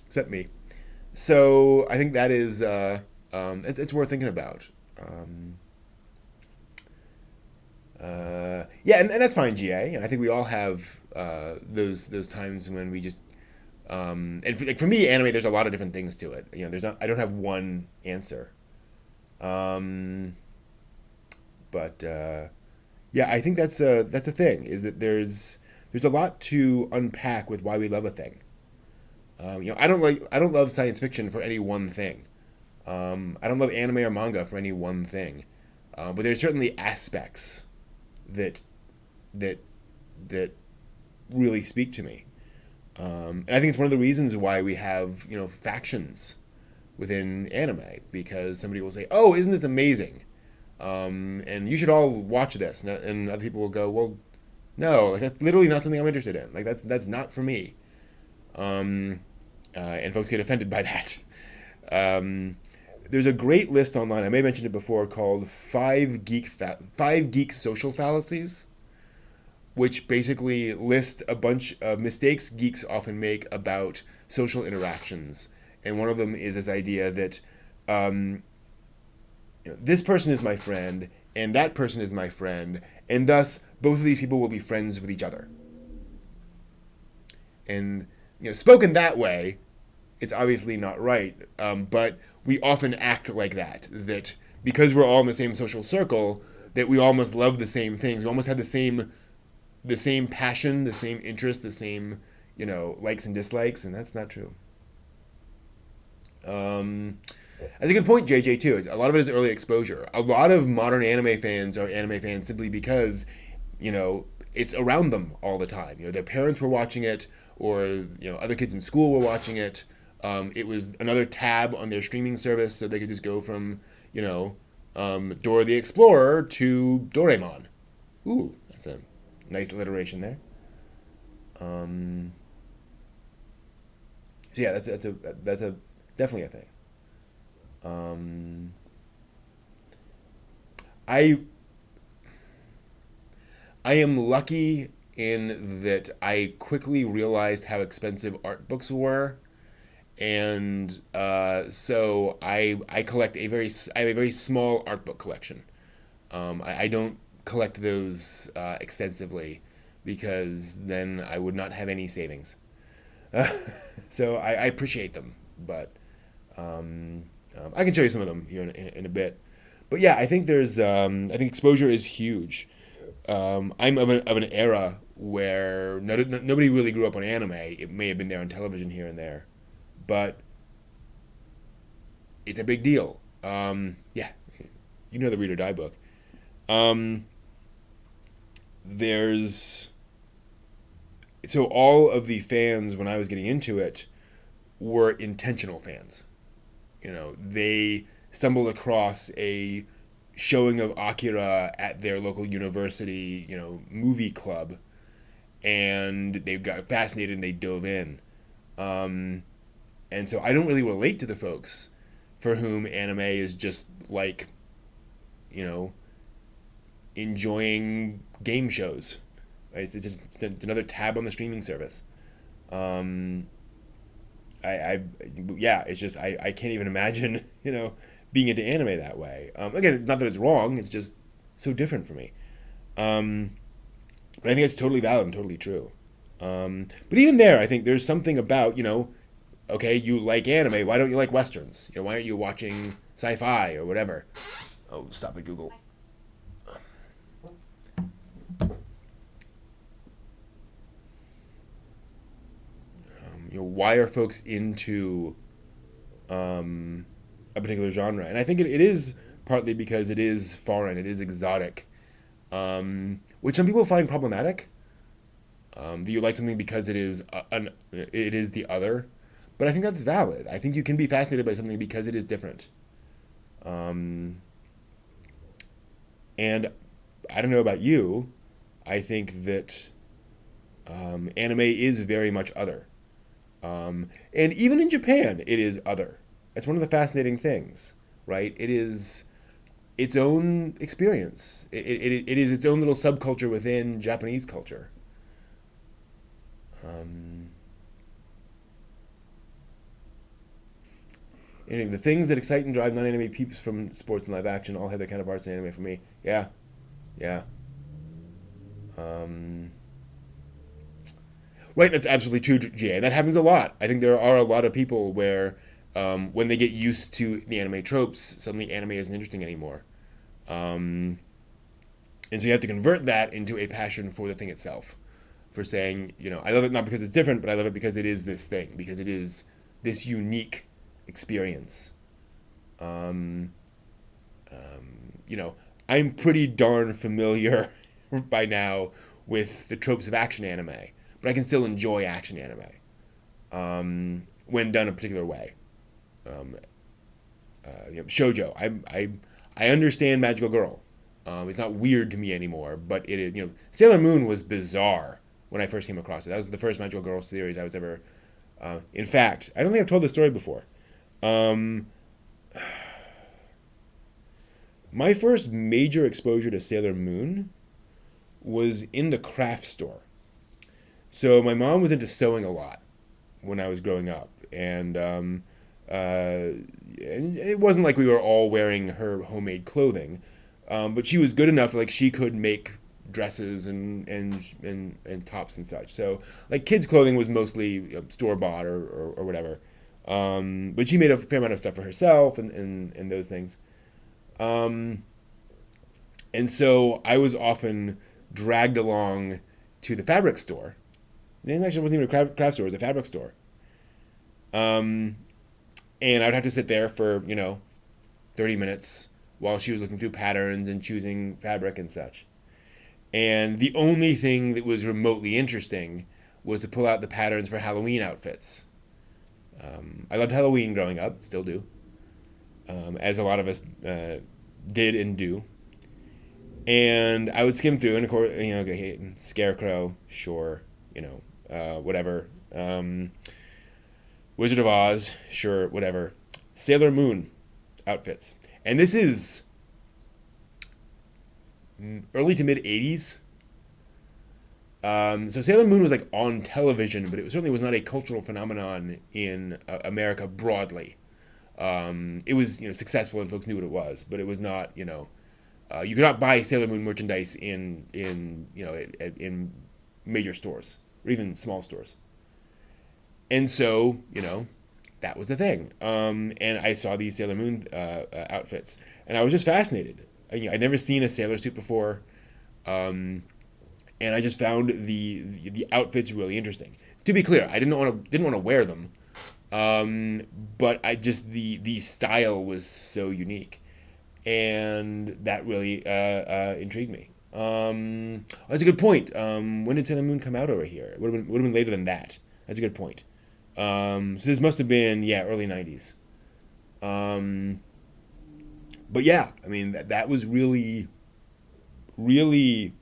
except me. So I think that is, it's worth thinking about. Yeah, and that's fine, GA. I think we all have those times when we just and for me, anime, there's a lot of different things to it. I don't have one answer. Um, but yeah, I think that's a thing. Is that there's a lot to unpack with why we love a thing. I don't love science fiction for any one thing. I don't love anime or manga for any one thing. But there's certainly aspects that that that really speak to me. And I think it's one of the reasons why we have factions within anime because somebody will say, "Oh, isn't this amazing?" And you should all watch this, and other people will go, "Well, no, like that's literally not something I'm interested in. Like that's not for me." And folks get offended by that. Um, there's a great list online. I may have mentioned it before called Five Geek Social Fallacies, which basically list a bunch of mistakes geeks often make about social interactions. And one of them is this idea that um, this person is my friend and that person is my friend, and thus both of these people will be friends with each other. And spoken that way, it's obviously not right. But we often act like that. That because we're all in the same social circle, that we all must love the same things. We almost have the same passion, the same interest, the same likes and dislikes, and that's not true. That's a good point, JJ. Too. A lot of it is early exposure. A lot of modern anime fans are anime fans simply because it's around them all the time. Their parents were watching it, or other kids in school were watching it. It was another tab on their streaming service, so they could just go from Dora the Explorer to Doraemon. Ooh, that's a nice alliteration there. Um, so yeah, that's a definitely a thing. Um, I I am lucky in that I quickly realized how expensive art books were, and so I collect I have a very small art book collection. I don't collect those extensively because then I would not have any savings. So I appreciate them, but I can show you some of them here in a bit. But yeah, I think exposure is huge. I'm of an era where nobody really grew up on anime. It may have been there on television here and there, but it's a big deal. Yeah, the Read or Die book. Um, there's so all of the fans when I was getting into it were intentional fans. They stumbled across a showing of Akira at their local university, movie club, and they got fascinated and they dove in. Um, and so I don't really relate to the folks for whom anime is just like, you know, enjoying game shows. Right? It's another tab on the streaming service. Um, yeah, it's just I can't even imagine being into anime that way. Again, not that it's wrong, it's just so different for me. Um, but I think it's totally valid and totally true. But even there, I think there's something about okay, you like anime, why don't you like westerns? Why aren't you watching sci-fi or whatever? Oh, stop it, Google. why are folks into a particular genre? And I think it is partly because it is foreign, it is exotic, which some people find problematic. That you like something because it is the other, but I think that's valid. I think you can be fascinated by something because it is different. Um, and I don't know about you, I think that anime is very much other. And even in Japan, it is other. It's one of the fascinating things, right? It is its own experience. It is its own little subculture within Japanese culture. Um, and the things that excite and drive non-anime peeps from sports and live action all have their counterparts in anime for me. Yeah, yeah. Um, right, that's absolutely true, GA. That happens a lot. I think there are a lot of people where when they get used to the anime tropes, suddenly anime isn't interesting anymore. Um, and so you have to convert that into a passion for the thing itself. For saying, I love it not because it's different, but I love it because it is this thing, because it is this unique experience. Um, you know, I'm pretty darn familiar by now with the tropes of action anime, but I can still enjoy action anime when done a particular way. Um, Shoujo, I understand Magical Girl. It's not weird to me anymore, but it is. Sailor Moon was bizarre when I first came across it. That was the first Magical Girl series I was ever. In fact, I don't think I've told this story before. Um, my first major exposure to Sailor Moon was in the craft store. So my mom was into sewing a lot when I was growing up, and it wasn't like we were all wearing her homemade clothing, but she was good enough like she could make dresses and tops and such. So like kids clothing was mostly store bought or whatever. But she made a fair amount of stuff for herself and those things. Um, and so I was often dragged along to the fabric store. It actually wasn't even a craft store; it was a fabric store. Um, and I would have to sit there for 30 minutes while she was looking through patterns and choosing fabric and such. And the only thing that was remotely interesting was to pull out the patterns for Halloween outfits. I loved Halloween growing up, still do, as a lot of us did and do. And I would skim through, and of course, okay, Scarecrow, sure, whatever. Wizard of Oz, sure, whatever. Sailor Moon outfits. And this is early to mid 80s. So Sailor Moon was like on television, but it certainly was not a cultural phenomenon in America broadly. It was successful and folks knew what it was, but it was not you could not buy Sailor Moon merchandise in major stores or even small stores. And so that was the thing. And I saw these Sailor Moon outfits, and I was just fascinated. I'd never seen a sailor suit before. And I just found the outfits really interesting. To be clear, I didn't want to wear them, but I just the style was so unique, and that really intrigued me. That's a good point. When did Sailor Moon come out over here? It would have been later than that. That's a good point. So this must have been early '90s. But yeah, I mean that was really, really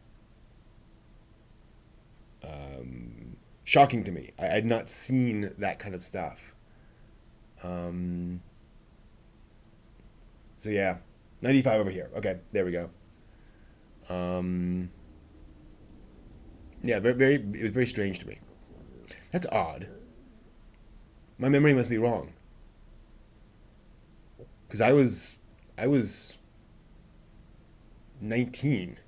shocking to me. I had not seen that kind of stuff. Um, so yeah, 95 over here. Okay, there we go. Um, yeah, it was very strange to me. That's odd. My memory must be wrong. Because I was 19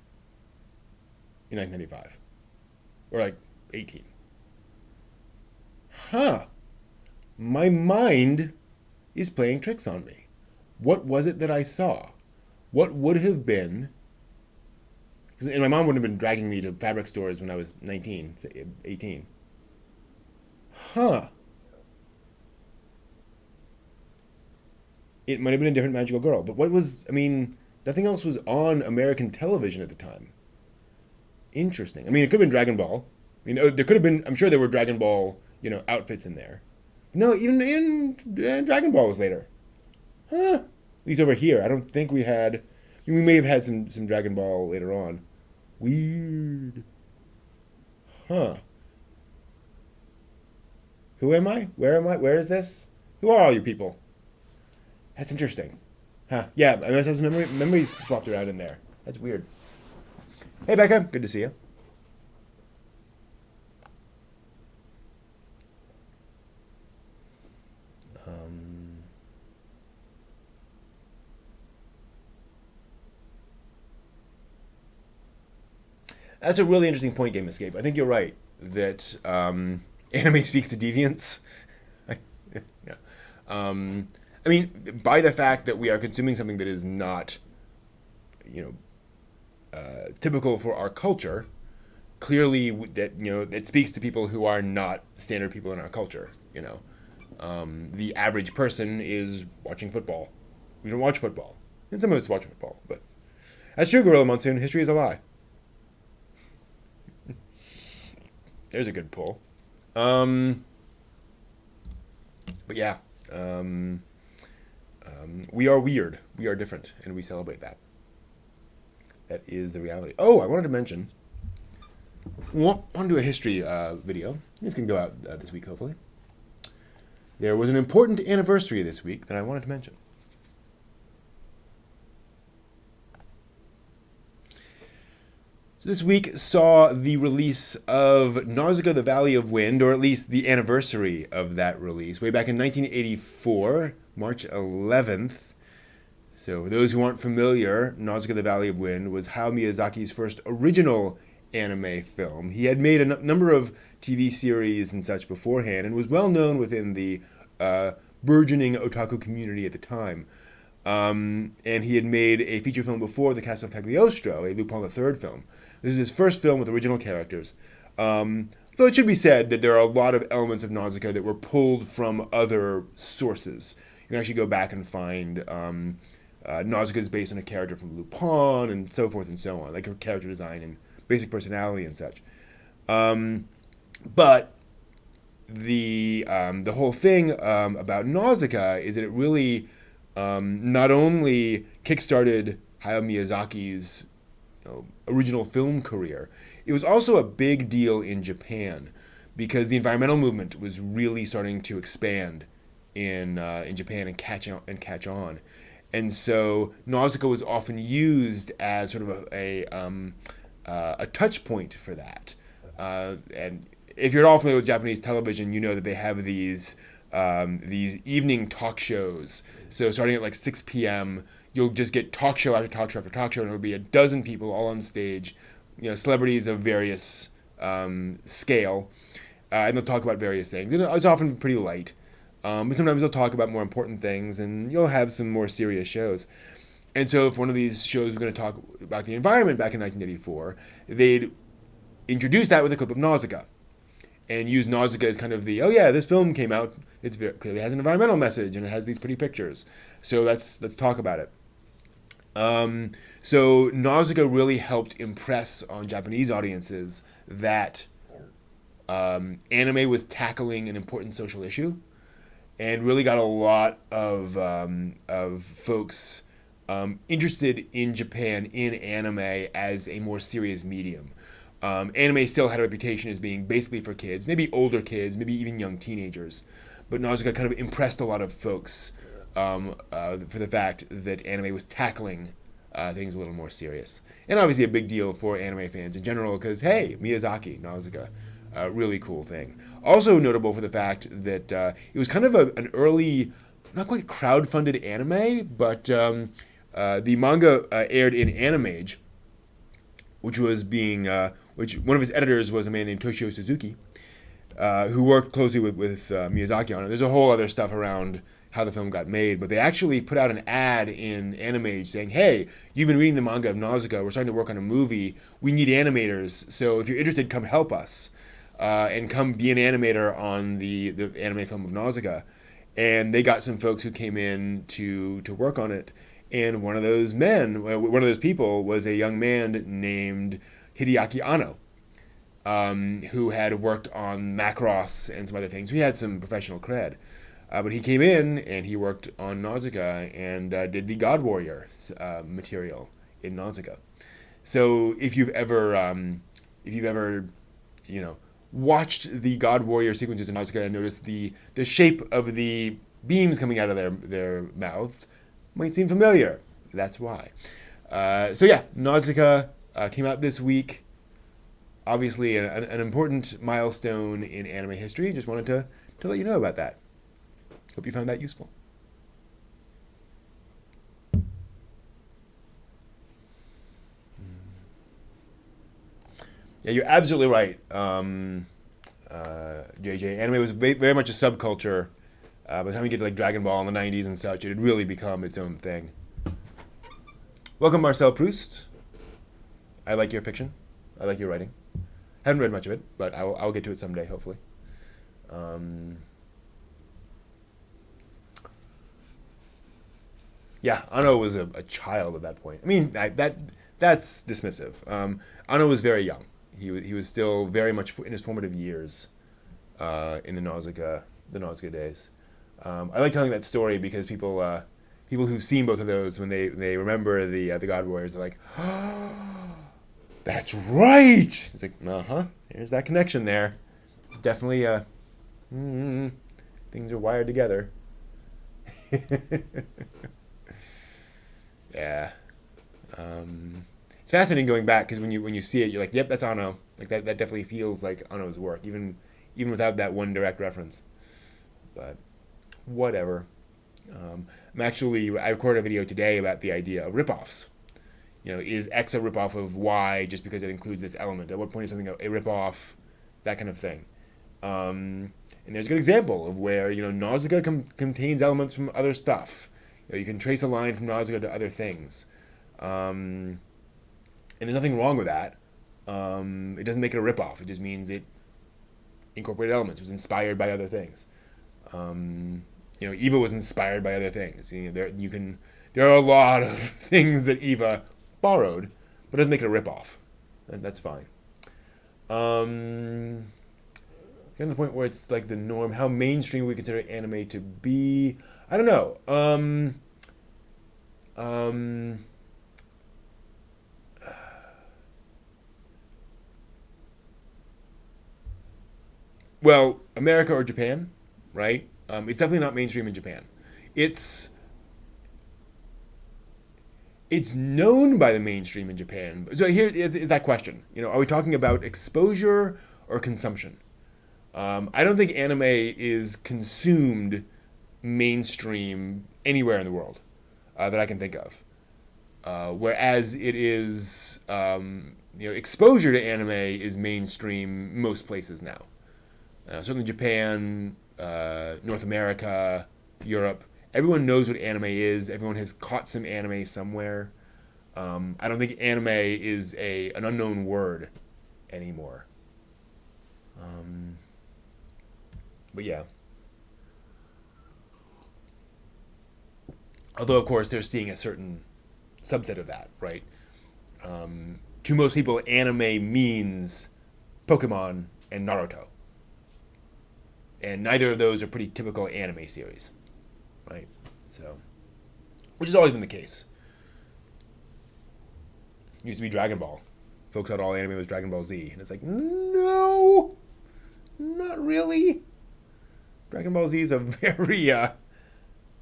in 1995. Or like 18. Huh. My mind is playing tricks on me. What was it that I saw? What would have been... And my mom would have been dragging me to fabric stores when I was 19, 18. Huh. it might have been a different magical girl. But what was, I mean, nothing else was on American television at the time. Interesting. I mean, it could have been Dragon Ball. I mean, there could have been, I'm sure there were Dragon Ball, outfits in there. No, even Dragon Ball was later. Huh. At least over here. I don't think we had, we may have had some Dragon Ball later on. Weird. Huh. Who am I? Where am I? Where is this? Who are all you people? That's interesting. Huh. Yeah, I must have some memories swapped around in there. That's weird. Hey, Becca. Good to see you. That's a really interesting point, Game Escape. I think you're right that anime speaks to deviance. Yeah. I mean, by the fact that we are consuming something that is not, you typical for our culture, clearly that it speaks to people who are not standard people in our culture. The average person is watching football. We don't watch football, and some of us watch football, but that's true, Gorilla Monsoon. History is a lie. There's a good pull. But yeah, we are weird. We are different, and we celebrate that. That is the reality. Oh, I wanted to mention. Want to do a history video. This can go out this week, hopefully. There was an important anniversary this week that I wanted to mention. This week saw the release of Nausicaa, the Valley of Wind, or at least the anniversary of that release, way back in 1984, March 11th. So for those who aren't familiar, Nausicaa, the Valley of Wind was Hayao Miyazaki's first original anime film. He had made a number of TV series and such beforehand and was well known within the burgeoning otaku community at the time. And he had made a feature film before, The Castle of Cagliostro, a Lupin III film. This is his first film with original characters. Though it should be said that there are a lot of elements of Nausicaa that were pulled from other sources. You can actually go back and find Nausicaa is based on a character from Lupin and so forth and so on, like her character design and basic personality and such. But the whole thing about Nausicaa is that it really not only kickstarted Hayao Miyazaki's original film career, it was also a big deal in Japan because the environmental movement was really starting to expand in Japan and catch on. And so Nausicaa was often used as sort of a touch point for that. And if you're at all familiar with Japanese television, you know that they have these evening talk shows. So starting at like 6 p.m., you'll just get talk show after talk show after talk show, and it'll be a dozen people all on stage, celebrities of various scale, and they'll talk about various things. And it's often pretty light, but sometimes they'll talk about more important things, and you'll have some more serious shows. And so if one of these shows was going to talk about the environment back in 1984, they'd introduce that with a clip of Nausicaa and use Nausicaa as kind of the, oh yeah, this film came out, clearly has an environmental message and it has these pretty pictures. So let's talk about it. So Nausicaa really helped impress on Japanese audiences that anime was tackling an important social issue, and really got a lot of folks interested in Japan in anime as a more serious medium. Anime still had a reputation as being basically for kids, maybe older kids, maybe even young teenagers. But Nausicaa kind of impressed a lot of folks for the fact that anime was tackling things a little more serious. And obviously a big deal for anime fans in general because, hey, Miyazaki, Nausicaa, really cool thing. Also notable for the fact that it was kind of an early, not quite crowd-funded anime, but the manga aired in Animage, which was which one of his editors was a man named Toshio Suzuki, who worked closely with Miyazaki on it. There's a whole other stuff around how the film got made, but they actually put out an ad in Animage saying, hey, you've been reading the manga of Nausicaa, we're starting to work on a movie, we need animators, so if you're interested, come help us, and come be an animator on the anime film of Nausicaa. and they got some folks who came in to work on it. And one of those men, one of those people, was a young man named Hideaki Anno, who had worked on Macross and some other things. He had some professional cred. But he came in and he worked on Nausicaa and did the God Warrior material in Nausicaa. So if you've ever, watched the God Warrior sequences in Nausicaa and noticed the shape of the beams coming out of their mouths, might seem familiar. That's why. So yeah, Nausicaa came out this week. Obviously, an important milestone in anime history. Just wanted to let you know about that. Hope you found that useful. Yeah, you're absolutely right, JJ. Anime was very much a subculture. By the time you get to like Dragon Ball in the 90s and such, it had really become its own thing. Welcome, Marcel Proust. I like your fiction. I like your writing. Haven't read much of it, but I'll get to it someday, hopefully. Yeah, Anno was a child at that point. I mean, that's dismissive. Anno was very young. He was still very much in his formative years in the Nausicaa days. I like telling that story because people who've seen both of those, when they remember the God Warriors, they're like, oh, that's right. It's like, here's that connection there. It's definitely things are wired together. Yeah. It's fascinating going back because when you see it, you're like, yep, that's Anno. Like that definitely feels like Anno's work, even without that one direct reference. But whatever. I recorded a video today about the idea of ripoffs. Is X a ripoff of Y just because it includes this element? At what point is something a ripoff? That kind of thing. And there's a good example of where Nausicaa contains elements from other stuff. You can trace a line from Nausicaa to other things. And there's nothing wrong with that. It doesn't make it a ripoff. It just means it incorporated elements. It was inspired by other things. Eva was inspired by other things. There are a lot of things that Eva borrowed, but it doesn't make it a ripoff. And that's fine. Getting to the point where it's like the norm. How mainstream we consider anime to be? I don't know. Well, America or Japan, right? It's definitely not mainstream in Japan. It's known by the mainstream in Japan. So here is that question. Are we talking about exposure or consumption? I don't think anime is consumed mainstream anywhere in the world that I can think of. Whereas it is, exposure to anime is mainstream most places now. Certainly Japan, North America, Europe. Everyone knows what anime is. Everyone has caught some anime somewhere. I don't think anime is an unknown word anymore. But yeah. Although, of course, they're seeing a certain subset of that, right? To most people, anime means Pokemon and Naruto. And neither of those are pretty typical anime series, right? So, which has always been the case. It used to be Dragon Ball. Folks thought all anime was Dragon Ball Z. And it's like, no, not really. Dragon Ball Z is a very,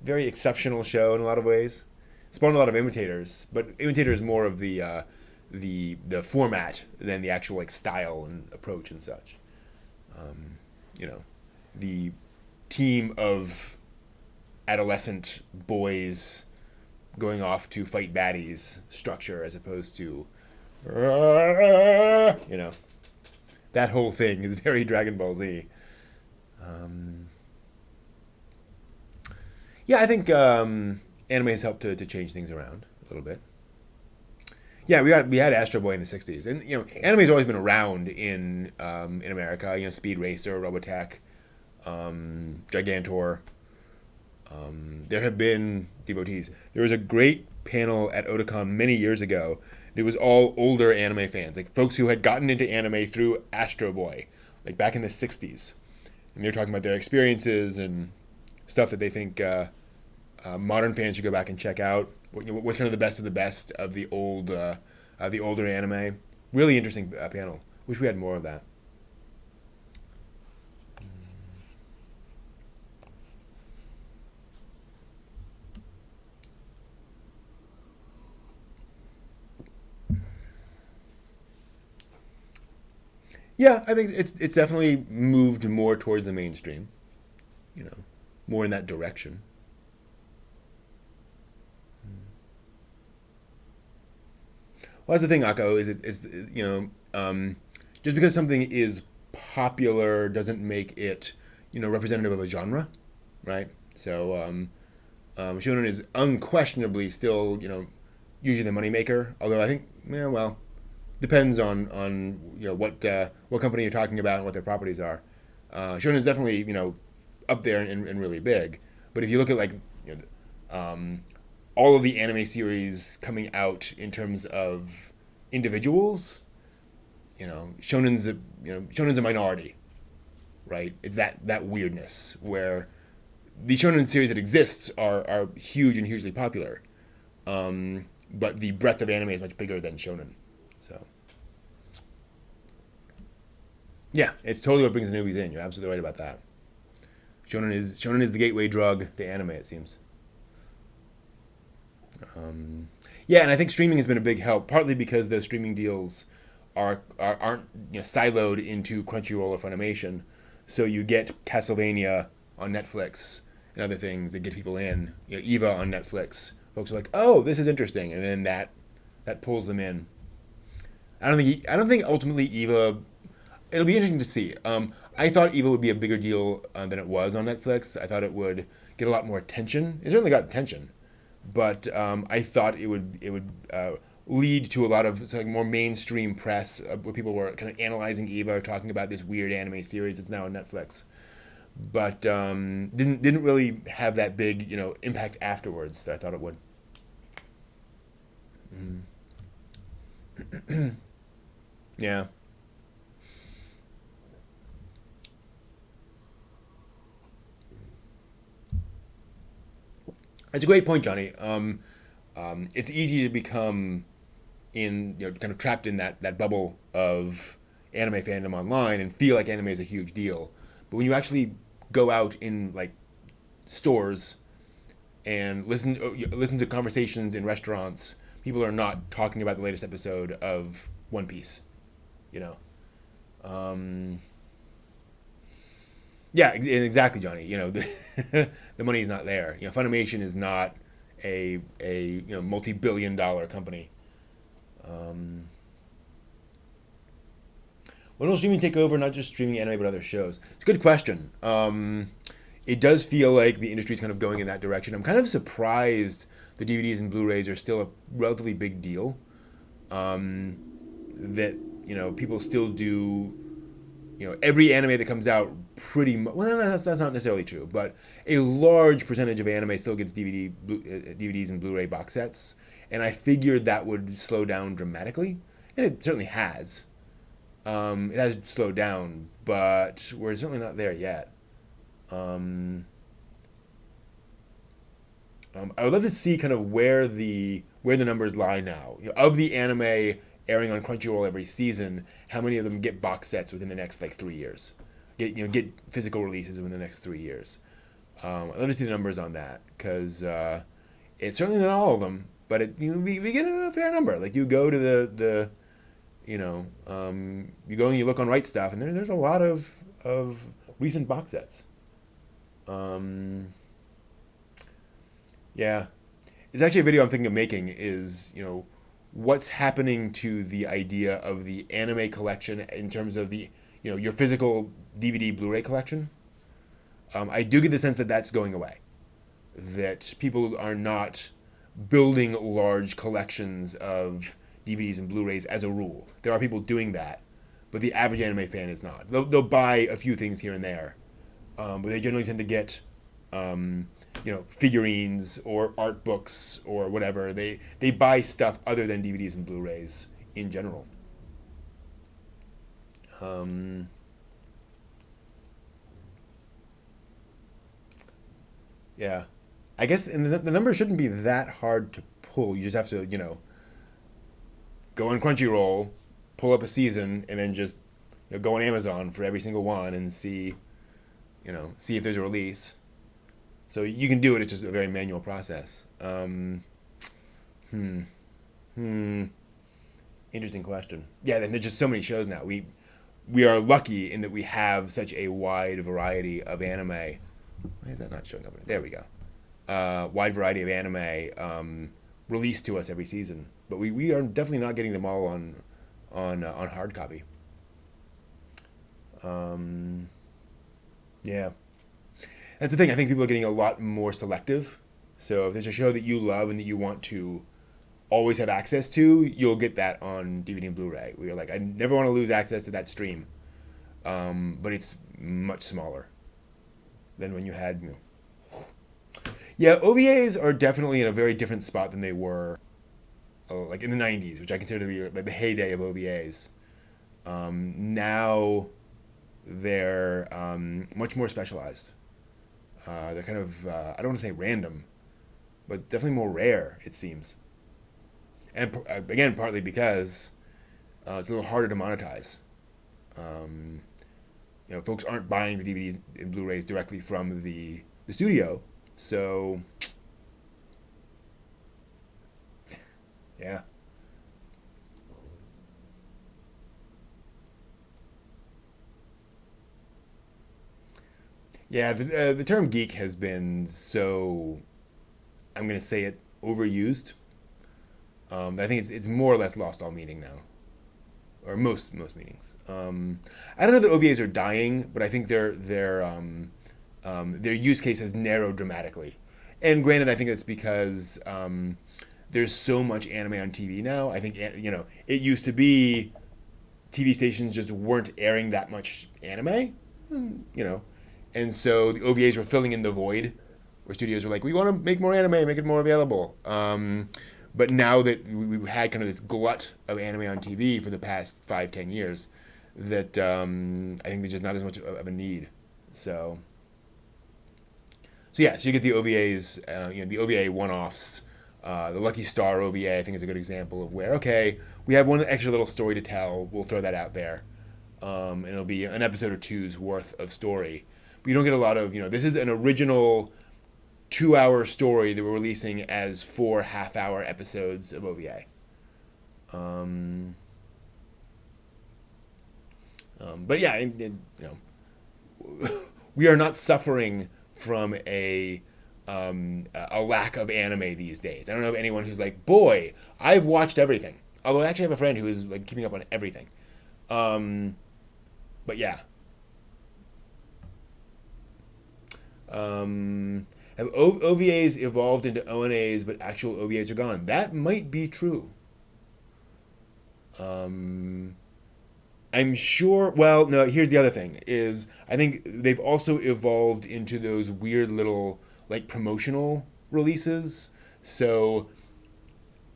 very exceptional show in a lot of ways. Spawned a lot of imitators, but imitators more of the format than the actual style and approach and such. The team of adolescent boys going off to fight baddies structure as opposed to, that whole thing is very Dragon Ball Z. I think anime has helped to change things around a little bit. Yeah, we had Astro Boy in the '60s, and anime's always been around in America. Speed Racer, Robotech, Gigantor, There have been devotees. There was a great panel at Otakon many years ago. It was all older anime fans, like folks who had gotten into anime through Astro Boy, like back in the '60s, and they're talking about their experiences and stuff that they think modern fans should go back and check out. What's kind of the best of the older anime. Really interesting panel. Wish we had more of that. Yeah, I think it's definitely moved more towards the mainstream. You know, more in that direction. Well, that's the thing, Akko, is just because something is popular doesn't make it, representative of a genre, right? So, shonen is unquestionably still, usually the moneymaker. Although I think, yeah, well, depends on what company you're talking about and what their properties are. Shonen is definitely up there and really big. But if you look at like all of the anime series coming out in terms of individuals, shonen's a minority, right? It's that weirdness where the shonen series that exists are huge and hugely popular, but the breadth of anime is much bigger than shonen. So yeah, it's totally what brings the newbies in. You're absolutely right about that. Shonen is the gateway drug to anime. It seems. Yeah, and I think streaming has been a big help, partly because the streaming deals aren't siloed into Crunchyroll or Funimation, so you get Castlevania on Netflix and other things that get people in. Eva on Netflix. Folks are like, oh, this is interesting, and then that pulls them in. I don't think ultimately Eva. It'll be interesting to see. I thought Eva would be a bigger deal than it was on Netflix. I thought it would get a lot more attention. It certainly got attention, but I thought it would lead to a lot of more mainstream press where people were kind of analyzing Eva, or talking about this weird anime series that's now on Netflix, but didn't really have that big impact afterwards that I thought it would. Yeah, that's a great point, Johnny. It's easy to become kind of trapped in that bubble of anime fandom online and feel like anime is a huge deal. But when you actually go out in like stores and listen to conversations in restaurants, people are not talking about the latest episode of One Piece. You know, um, yeah, exactly, Johnny. The money is not there. Funimation is not a multi-billion-dollar company. Um, when will streaming take over? Not just streaming anime, but other shows. It's a good question. It does feel like the industry is kind of going in that direction. I'm kind of surprised the DVDs and Blu-rays are still a relatively big deal. That people still do. Every anime that comes out pretty much. Well, no, that's not necessarily true, but a large percentage of anime still gets DVDs and Blu-ray box sets, and I figured that would slow down dramatically, and it certainly has. It has slowed down, but we're certainly not there yet. Um, I would love to see kind of where the numbers lie now. Of the anime airing on Crunchyroll every season, how many of them get box sets within the next like 3 years? Get physical releases within the next 3 years. I'd love to see the numbers on that because it's certainly not all of them, but we get a fair number. Like you go to the you go and you look on Right Stuff, and there's a lot of recent box sets. Um, yeah, it's actually a video I'm thinking of making. Is what's happening to the idea of the anime collection in terms of the your physical DVD Blu-ray collection. I do get the sense that that's going away. That people are not building large collections of DVDs and Blu-rays as a rule. There are people doing that, but the average anime fan is not. They'll buy a few things here and there, but they generally tend to get figurines or art books or whatever. They buy stuff other than DVDs and Blu-rays in general. Um, yeah, I guess and the number shouldn't be that hard to pull. You just have to go on Crunchyroll, pull up a season, and then just go on Amazon for every single one and see if there's a release. So you can do it. It's just a very manual process. Hmm. Hmm. Interesting question. Yeah, and there's just so many shows now. We are lucky in that we have such a wide variety of anime. Why is that not showing up? There we go. Wide variety of anime released to us every season, but we are definitely not getting them all on hard copy. Um, yeah, that's the thing. I think people are getting a lot more selective. So if there's a show that you love and that you want to always have access to, you'll get that on DVD and Blu-ray. Where you're like, I never want to lose access to that stream, but it's much smaller than when you had. Yeah, OVAs are definitely in a very different spot than they were, like in the '90s, which I consider to be like the heyday of OVAs. Now they're much more specialized. They're kind of I don't want to say random, but definitely more rare. It seems, and again, partly because it's a little harder to monetize. Um, Folks aren't buying the DVDs and Blu-rays directly from the studio, so yeah. Yeah, the term geek has been so, I'm going to say it, overused. I think it's more or less lost all meaning now, or most meanings. I don't know that OVAs are dying, but I think their use case has narrowed dramatically. And granted, I think it's because there's so much anime on TV now. I think it used to be TV stations just weren't airing that much anime, you know, and so the OVAs were filling in the void, where studios were like, we want to make more anime, make it more available. But now that we've had kind of this glut of anime on TV for the past 5-10 years, that I think there's just not as much of a need. So, so you get the OVAs, the OVA one-offs. The Lucky Star OVA, I think, is a good example of where, okay, we have one extra little story to tell. We'll throw that out there. And it'll be an episode or two's worth of story. But you don't get a lot of, this is an original 2-hour story that we're releasing as 4 half-hour episodes of OVA. But yeah, we are not suffering from a lack of anime these days. I don't know of anyone who's like, boy, I've watched everything. Although I actually have a friend who is like keeping up on everything. But yeah. Have OVAs evolved into ONAs, but actual OVAs are gone? That might be true. I'm sure. Well, no. Here's the other thing: is I think they've also evolved into those weird little like promotional releases. So,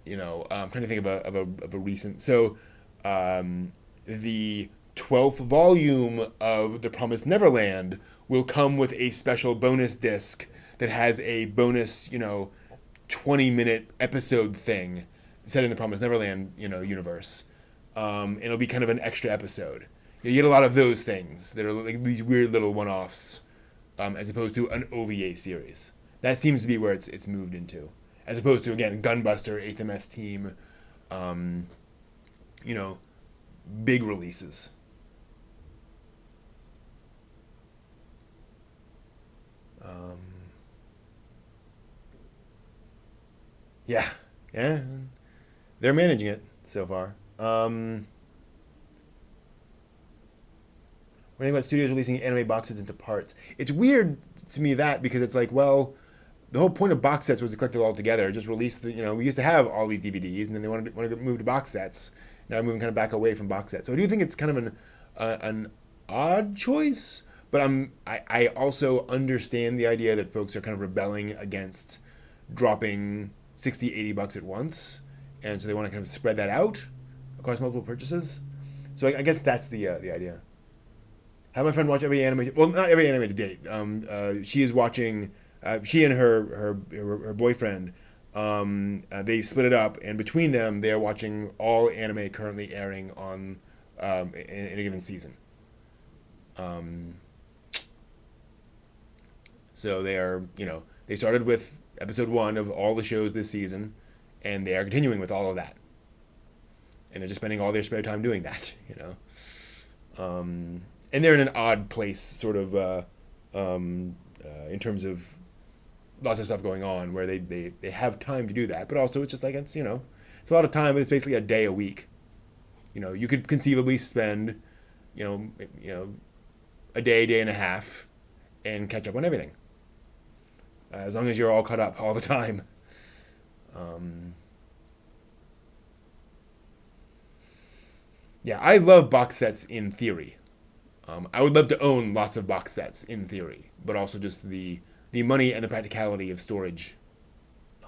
I'm trying to think of a recent. So, the 12th volume of The Promised Neverland will come with a special bonus disc that has a bonus, 20-minute episode thing set in the Promised Neverland, universe. It'll be kind of an extra episode. You get a lot of those things that are like these weird little one-offs, as opposed to an OVA series. That seems to be where it's moved into, as opposed to again Gunbuster, 8th MS Team, you know, big releases. Um, yeah, yeah, they're managing it so far. What do you think about studios releasing anime box sets into parts? It's weird to me that because it's like, well, the whole point of box sets was to collect it all together. Just release we used to have all these DVDs, and then they wanted to move to box sets. Now we're moving kind of back away from box sets. So I do think it's kind of an odd choice, But I also understand the idea that folks are kind of rebelling against dropping 60, $80 at once, and so they want to kind of spread that out across multiple purchases. So I guess that's the idea. Have my friend watch every anime. Well, not every anime to date. She is watching. She and her boyfriend. They split it up, and between them, they are watching all anime currently airing on in a given season. So they are, they started with episode 1 of all the shows this season, and they are continuing with all of that. And they're just spending all their spare time doing that. And they're in an odd place, sort of, in terms of lots of stuff going on, where they have time to do that, but also it's just like it's a lot of time, but it's basically a day a week. You could conceivably spend, a day and a half, and catch up on everything. As long as you're all caught up all the time. Yeah, I love box sets in theory. I would love to own lots of box sets in theory, but also just the money and the practicality of storage.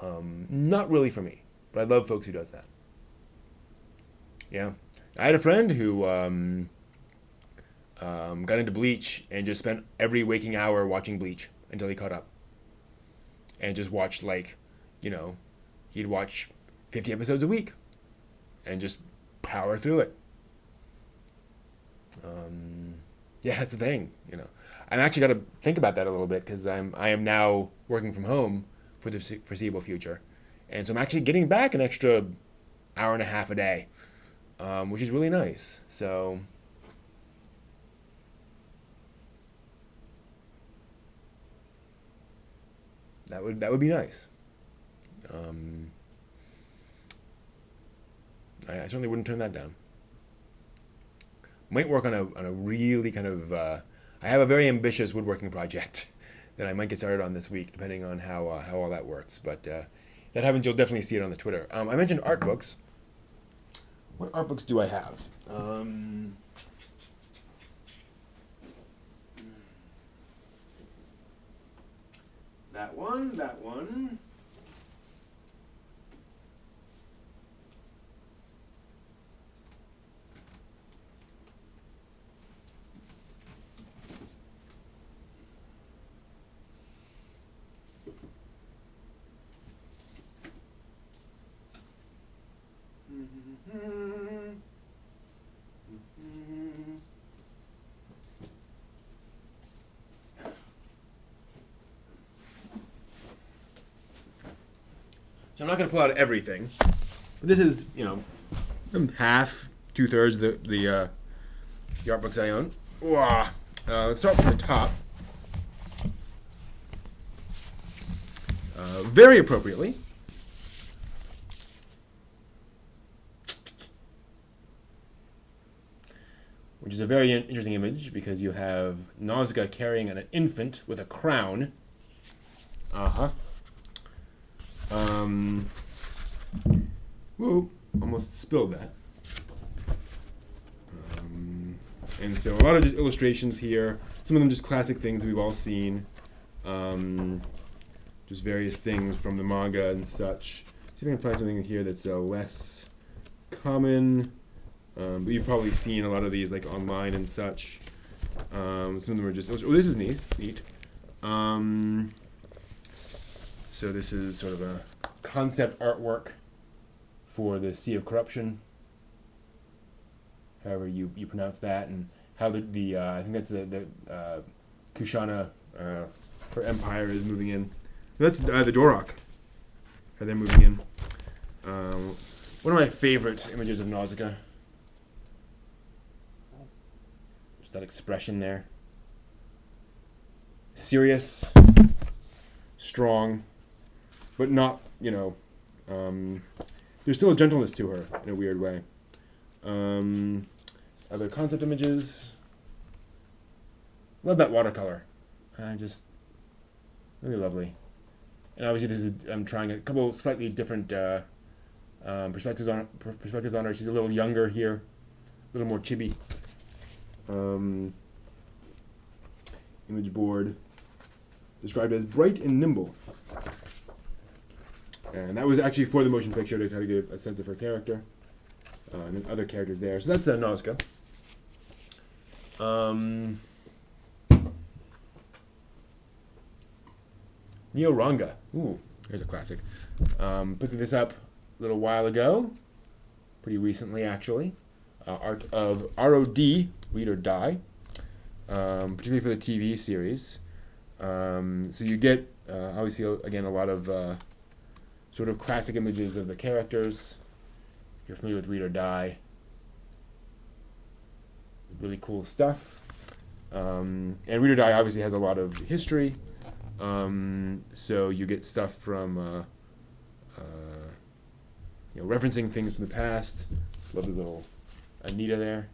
Not really for me, but I love folks who does that. Yeah, I had a friend who got into Bleach and just spent every waking hour watching Bleach until he caught up, and just watched he'd watch 50 episodes a week, and just power through it. Yeah, that's the thing. I'm actually got to think about that a little bit, because I am now working from home for the foreseeable future, and so I'm actually getting back an extra hour and a half a day, which is really nice. So that would be nice. I certainly wouldn't turn that down. Might work on a really kind of I have a very ambitious woodworking project that I might get started on this week, depending on how all that works. But that happens, you'll definitely see it on the Twitter. I mentioned art books. What art books do I have? That one. So I'm not going to pull out everything. But this is, half, 2/3 of the art books I own. Let's start from the top. Very appropriately, which is a very interesting image, because you have Nausicaa carrying an infant with a crown. Whoa, almost spilled that. And so a lot of just illustrations here. Some of them just classic things we've all seen. Just various things from the manga and such. See if I can find something here that's less common. But you've probably seen a lot of these online and such. Some of them are just... Oh, this is neat. So this is sort of a concept artwork for the Sea of Corruption. However you pronounce that, and how the I think that's the Kushana, her empire is moving in. That's the Dorok. How they're moving in. One of my favorite images of Nausicaa. Just that expression there. Serious, strong, but not, there's still a gentleness to her in a weird way. Other concept images. Love that watercolor. Just really lovely. And obviously I'm trying a couple slightly different perspectives on her. She's a little younger here, a little more chibi. image board described as bright and nimble. And that was actually for the motion picture to try to give a sense of her character. And then other characters there. So that's Nausicaa. Neo-Ranga. Ooh, here's a classic. Picking this up a little while ago. Pretty recently, actually. Art of ROD, Read or Die. Particularly for the TV series. So you get, obviously, again, a lot of sort of classic images of the characters. If you're familiar with Read or Die. Really cool stuff. And Read or Die obviously has a lot of history. So you get stuff from referencing things from the past. Lovely little Anita there.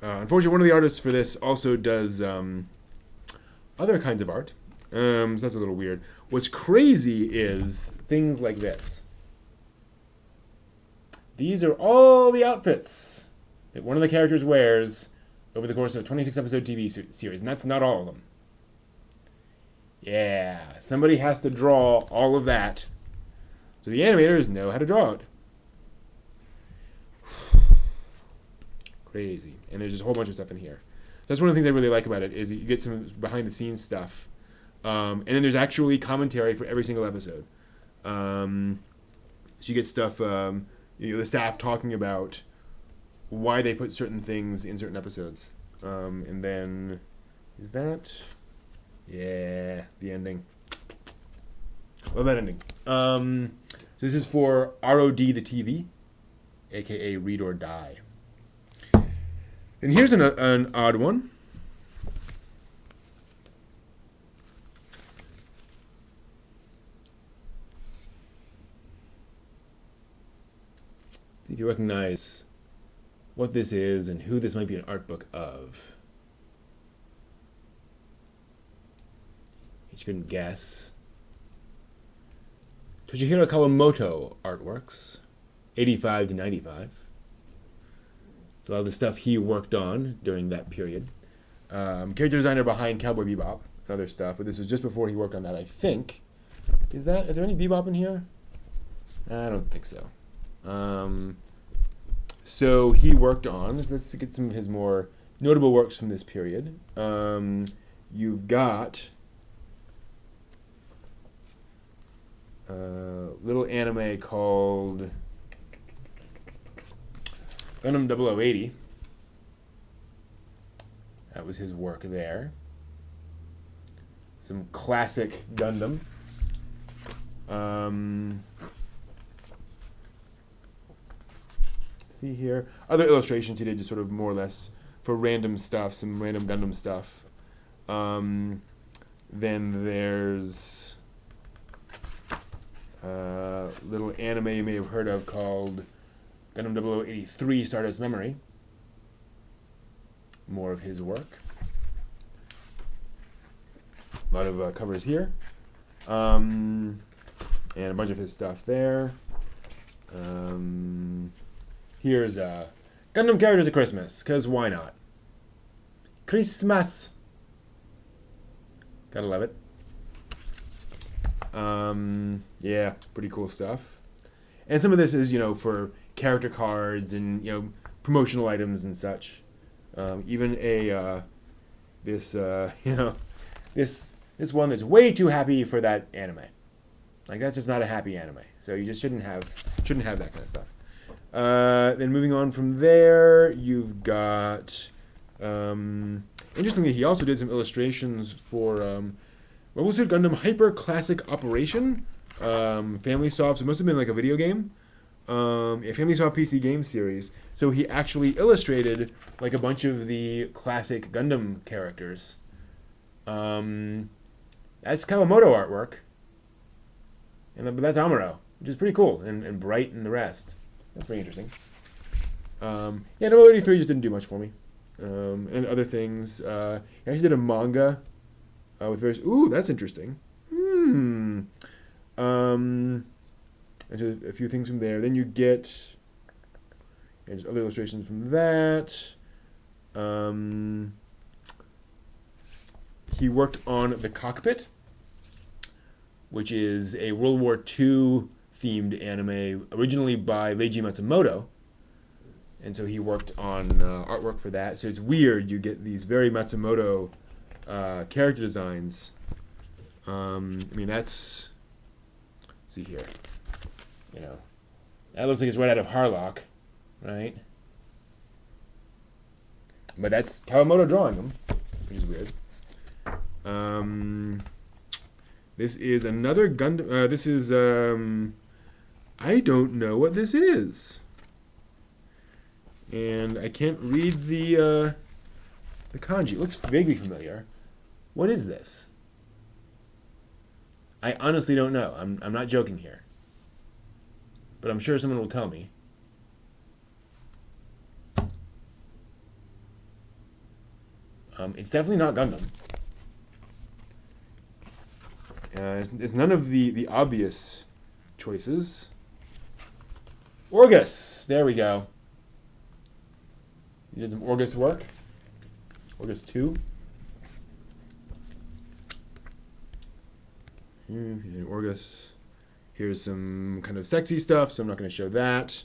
Unfortunately, one of the artists for this also does other kinds of art. So that's a little weird. What's crazy is things like this. These are all the outfits that one of the characters wears over the course of a 26-episode TV series, and that's not all of them. Yeah, somebody has to draw all of that, so the animators know how to draw it. Crazy. And there's just a whole bunch of stuff in here. That's one of the things I really like about it, is that you get some behind-the-scenes stuff. And then there's actually commentary for every single episode. So you get stuff, the staff talking about why they put certain things in certain episodes. And then, is that? Yeah, the ending. Love that ending. So this is for ROD the TV, aka Read or Die. And here's an odd one. See if you recognize what this is and who this might be an art book of. You couldn't guess. Toshihiro Kawamoto artworks, 85 to 95. So a lot of the stuff he worked on during that period. Character designer behind Cowboy Bebop and other stuff, but this was just before he worked on that, I think. Is there any Bebop in here? I don't think so. So he worked on, let's get some of his more notable works from this period. You've got a little anime called Gundam 0080. That was his work there. Some classic Gundam. See here. Other illustrations he did just sort of more or less for random stuff, some random Gundam stuff. Then there's a little anime you may have heard of called Gundam 0083 Stardust Memory. More of his work. A lot of covers here. And a bunch of his stuff there. Here's Gundam Characters at Christmas, because why not? Christmas! Gotta love it. Yeah, pretty cool stuff. And some of this is, for character cards and, promotional items and such. Even this one that's way too happy for that anime. Like, that's just not a happy anime. So you just shouldn't have that kind of stuff. Then moving on from there, you've got, interestingly, he also did some illustrations for, Mobile Suit Gundam Hyper Classic Operation, Family Soft, so it must have been like a video game, a Family Soft PC game series. So he actually illustrated like a bunch of the classic Gundam characters. That's Kawamoto artwork, but that's Amuro, which is pretty cool, and Bright and the rest. That's pretty interesting. 0083 just didn't do much for me. And other things. He actually did a manga with various... Ooh, that's interesting. And a few things from there. Then you get There's other illustrations from that. He worked on The Cockpit, which is a World War II themed anime originally by Leiji Matsumoto. And so he worked on artwork for that. So it's weird. You get these very Matsumoto character designs. I mean, that's... see here. You know, that looks like it's right out of Harlock, right? But that's Kawamoto drawing them, which is weird. This is another Gundam. This is I don't know what this is, and I can't read the kanji. It looks vaguely familiar. What is this? I honestly don't know. I'm not joking here, but I'm sure someone will tell me. It's definitely not Gundam. It's none of the obvious choices. Orgus! There we go. You did some Orgus work. Orgus 2. Orgus. Here's some kind of sexy stuff, so I'm not going to show that.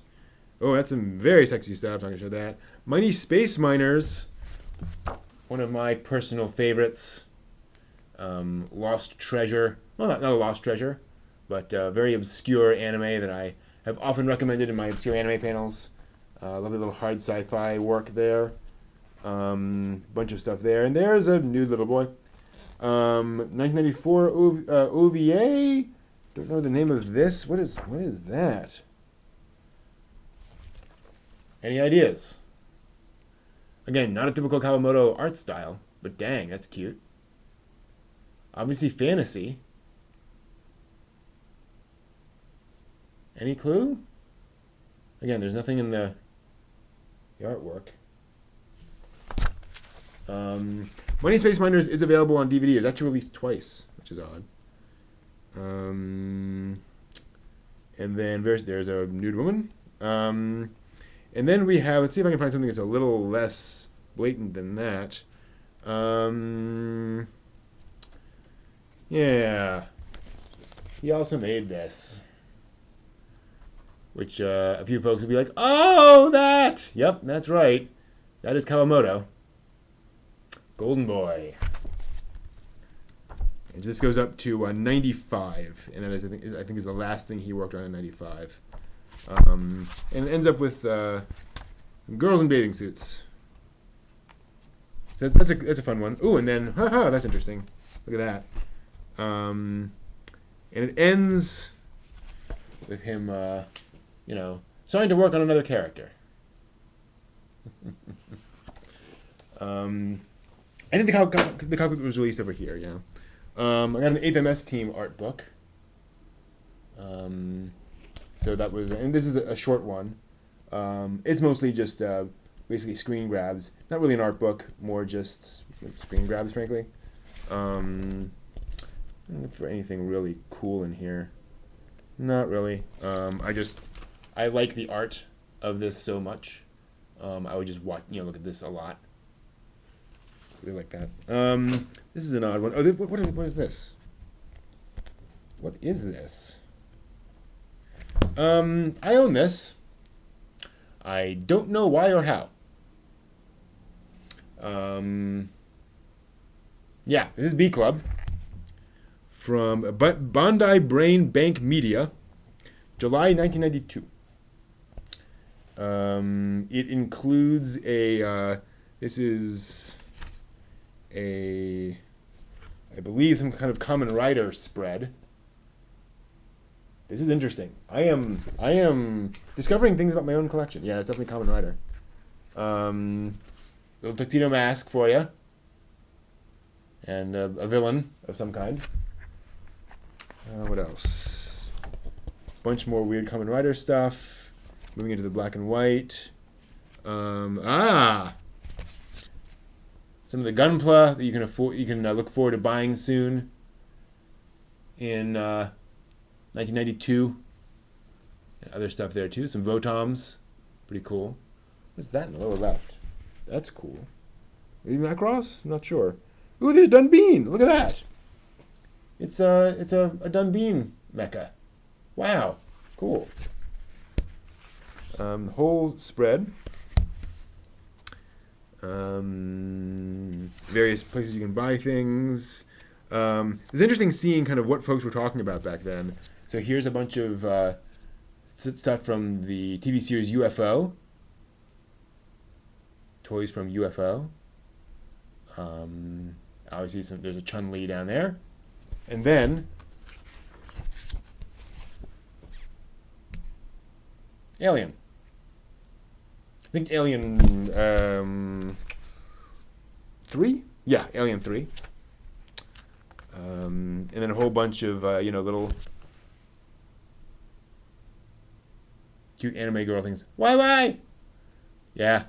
Oh, that's some very sexy stuff. I'm not going to show that. Mighty Space Miners. One of my personal favorites. Lost Treasure. Well, not a lost treasure, but very obscure anime that I have often recommended in my obscure anime panels. Lovely little hard sci-fi work there. Bunch of stuff there. And there's a nude little boy. 1994 OVA. Don't know the name of this. What is that? Any ideas? Again, not a typical Kawamoto art style, but dang, that's cute. Obviously fantasy. Any clue? Again, there's nothing in the artwork. Mighty Space Miners is available on DVD. It's actually released twice, which is odd. And then there's a nude woman. And then we have, let's see if I can find something that's a little less blatant than that. Yeah. He also made this. Which a few folks would be like, oh, that! Yep, that's right. That is Kawamoto. Golden Boy. And this goes up to 95. And that is, I think is the last thing he worked on in 95. And it ends up with girls in bathing suits. So that's a fun one. Ooh, and then, haha, that's interesting. Look at that. And it ends with him, starting to work on another character. I think the comic was released over here, yeah. I got an 8th MS team art book. So that was, and this is a short one. It's mostly just basically screen grabs. Not really an art book, more just screen grabs, frankly. I'm not looking for anything really cool in here. Not really. I like the art of this so much. I would just look at this a lot. Really like that. This is an odd one. Oh, what is this? What is this? I own this. I don't know why or how. Yeah, this is B Club from Bandai Brain Bank Media, July 1992. It includes this is I believe some kind of Kamen Rider spread. This is interesting. I am discovering things about my own collection. Yeah, it's definitely Kamen Rider. Little tuxedo mask for you. And a villain of some kind. What else? Bunch more weird Kamen Rider stuff. Moving into the black and white. Some of the Gunpla that you can afford. You can look forward to buying soon. In 1992. And other stuff there too. Some Votoms, pretty cool. What's that in the lower left? That's cool. Maybe Macross? I'm not sure. Ooh, there's a Dunbean. Look at that. It's a Dunbean mecha. Wow, cool. Whole spread. Various places you can buy things. It's interesting seeing kind of what folks were talking about back then. So here's a bunch of stuff from the TV series UFO. Toys from UFO. Obviously, there's a Chun-Li down there. And then Alien. I think Alien 3? Yeah, Alien 3. And then a whole bunch of, little cute anime girl things. Why? Yeah,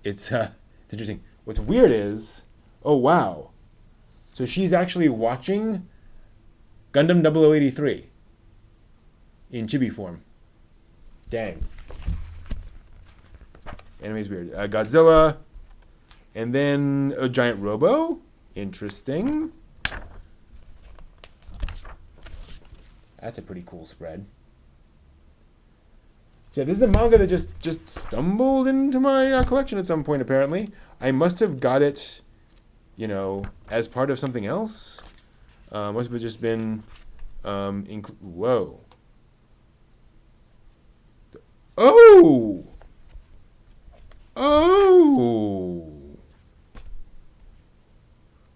it's interesting. What's weird is, oh wow, so she's actually watching Gundam 0083 in chibi form. Dang. Anime's weird. Godzilla, and then a giant robo. Interesting. That's a pretty cool spread. Yeah, this is a manga that just stumbled into my collection at some point, apparently. I must have got it, as part of something else. Must have just been, whoa. Oh!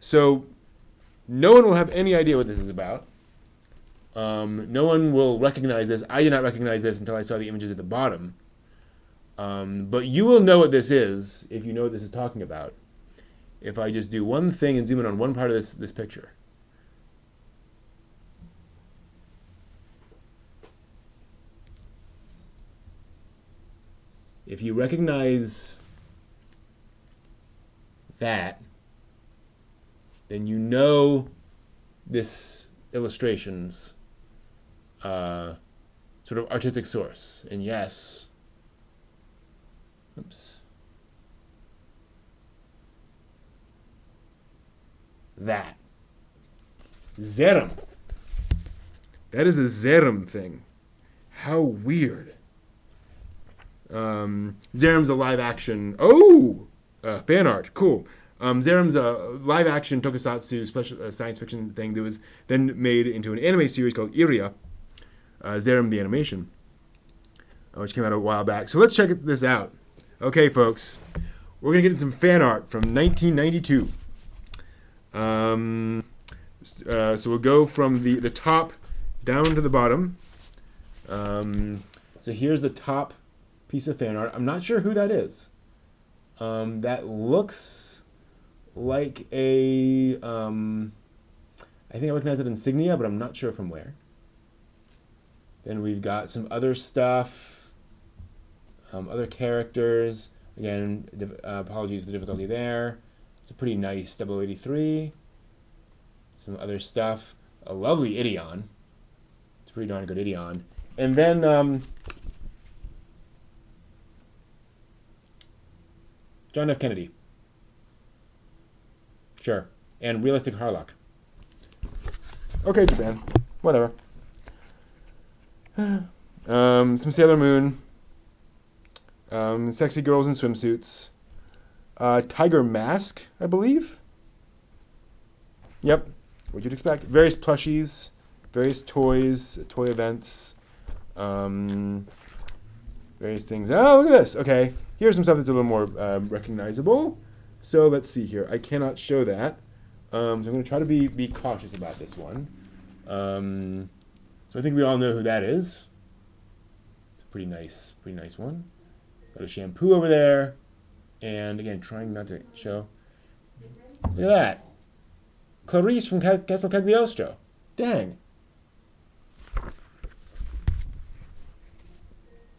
So, no one will have any idea what this is about. No one will recognize this. I did not recognize this until I saw the images at the bottom. But you will know what this is if you know what this is talking about. If I just do one thing and zoom in on one part of this picture. If you recognize that, then you know this illustration's sort of artistic source. And yes, oops, that Zerum. That is a Zerum thing. How weird. Zerum's a live action. Fan art. Cool. Zerum's a live action tokusatsu special science fiction thing that was then made into an anime series called Iria. Zerum the Animation, which came out a while back. So let's check this out. Okay, folks. We're going to get into some fan art from 1992. So we'll go from the top down to the bottom. So here's the top piece of fan art. I'm not sure who that is. That looks like a... I think I recognize that insignia, but I'm not sure from where. Then we've got some other stuff, other characters. Again, apologies for the difficulty there. It's a pretty nice 0083. Some other stuff. A lovely Ideon. It's a pretty darn good Ideon. And then John F. Kennedy. Sure. And realistic Harlock. Okay, Japan. Whatever. Some Sailor Moon. Sexy girls in swimsuits. Tiger Mask, I believe. Yep. What you'd expect. Various plushies. Various toys. Toy events. Various things. Oh, look at this. Okay. Here's some stuff that's a little more recognizable. So let's see here. I cannot show that. So I'm going to try to be cautious about this one. So I think we all know who that is. It's a pretty nice one. Got a shampoo over there. And again, trying not to show. Look at that. Clarice from Castle Cagliostro. Dang.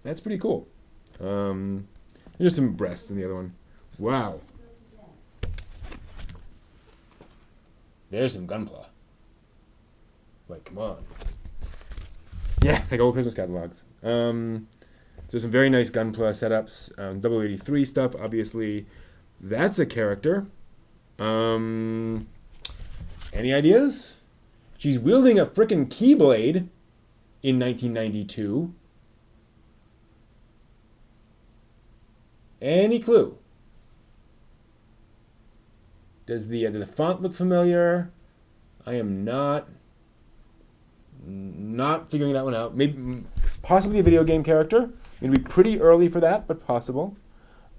That's pretty cool. There's some breasts in the other one. Wow. There's some Gunpla. Like, come on. Yeah, like old Christmas catalogs. So So some very nice Gunpla setups. 083 stuff, obviously. That's a character. Any ideas? She's wielding a frickin' Keyblade in 1992. Any clue? Does the font look familiar? I am not figuring that one out. Maybe possibly a video game character. It'd be pretty early for that, but possible.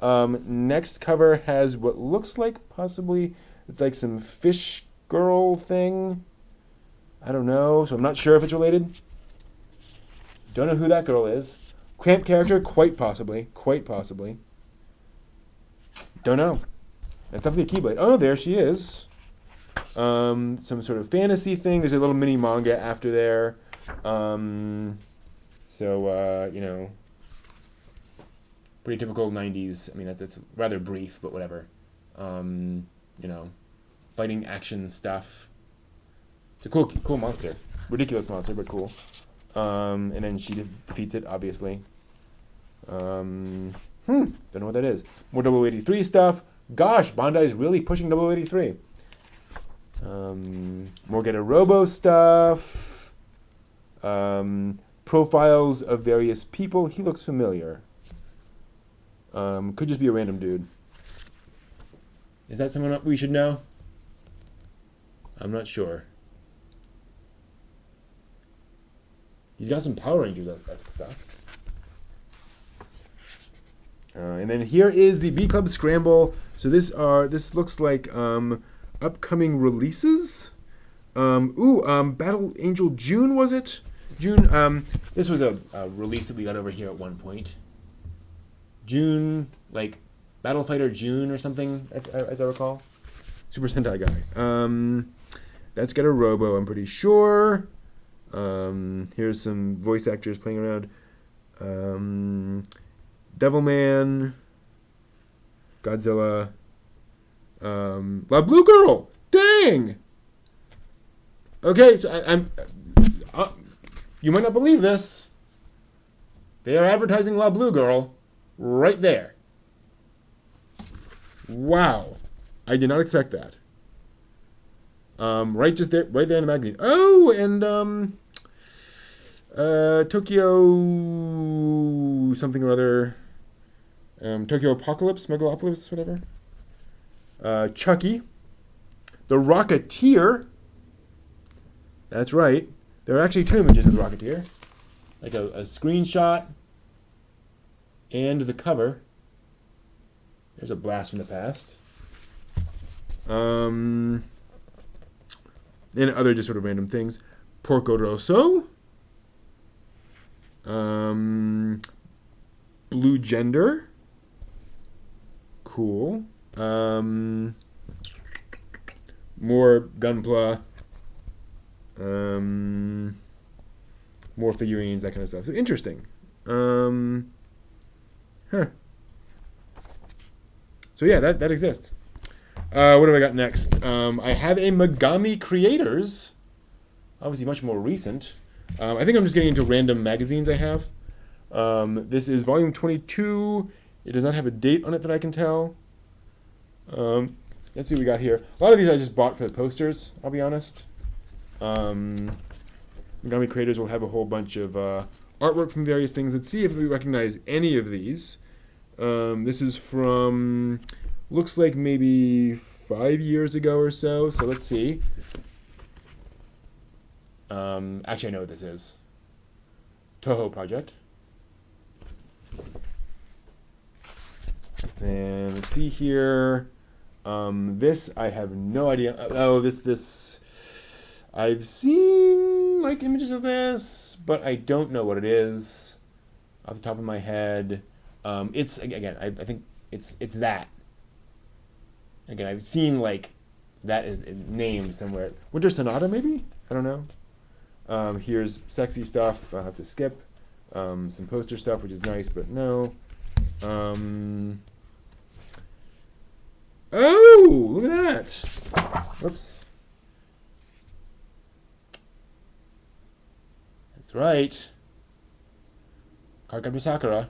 Next cover has what looks like possibly it's like some fish girl thing. I don't know, so I'm not sure if it's related. Don't know who that girl is. Cramp character, quite possibly. Don't know. That's definitely a Keyblade. Oh, there she is. Some sort of fantasy thing. There's a little mini manga after there. Pretty typical 90s. I mean, that's rather brief, but whatever. Fighting action stuff. It's a cool monster. Ridiculous monster, but cool. And then she defeats it, obviously. Don't know what that is. More 083 stuff. Gosh, Bandai's really pushing 083. More Get a Robo stuff. Profiles of various people. He looks familiar. Could just be a random dude. Is that someone we should know? I'm not sure. He's got some Power Rangers-esque stuff. And then here is the B Club Scramble. So this looks like upcoming releases. Battle Angel June, was it? June. This was a release that we got over here at one point. June, like Battle Fighter June or something, as I recall. Super Sentai guy. That's got a Robo, I'm pretty sure. Here's some voice actors playing around. Devilman, Godzilla, La Blue Girl. Dang. Okay, so I'm. You might not believe this. They are advertising La Blue Girl right there. Wow, I did not expect that. Right there in the magazine. Oh, and Tokyo something or other. Tokyo Apocalypse, Megalopolis, whatever. Chucky. The Rocketeer. That's right. There are actually two images of the Rocketeer. Like a screenshot and the cover. There's a blast from the past. And other just sort of random things. Porco Rosso. Blue Gender. Cool. More Gunpla. More figurines, that kind of stuff. So interesting. So yeah, that exists. What have I got next? I have a Megami Creators. Obviously much more recent. I think I'm just getting into random magazines I have. This is volume 22. It does not have a date on it that I can tell. Let's see what we got here. A lot of these I just bought for the posters, I'll be honest. Megami Creators will have a whole bunch of artwork from various things. Let's see if we recognize any of these. This is from, looks like maybe 5 years ago or so. So let's see. Actually, I know what this is. Toho Project. And let's see here. This I have no idea. Oh, this. I've seen like images of this, but I don't know what it is off the top of my head. It's again. I think it's that. Again, I've seen like that is named somewhere. Winter Sonata, maybe? I don't know. Here's sexy stuff. I'll have to skip. Some poster stuff, which is nice, but no. Oh, look at that. Whoops. That's right. Cardcaptor Sakura.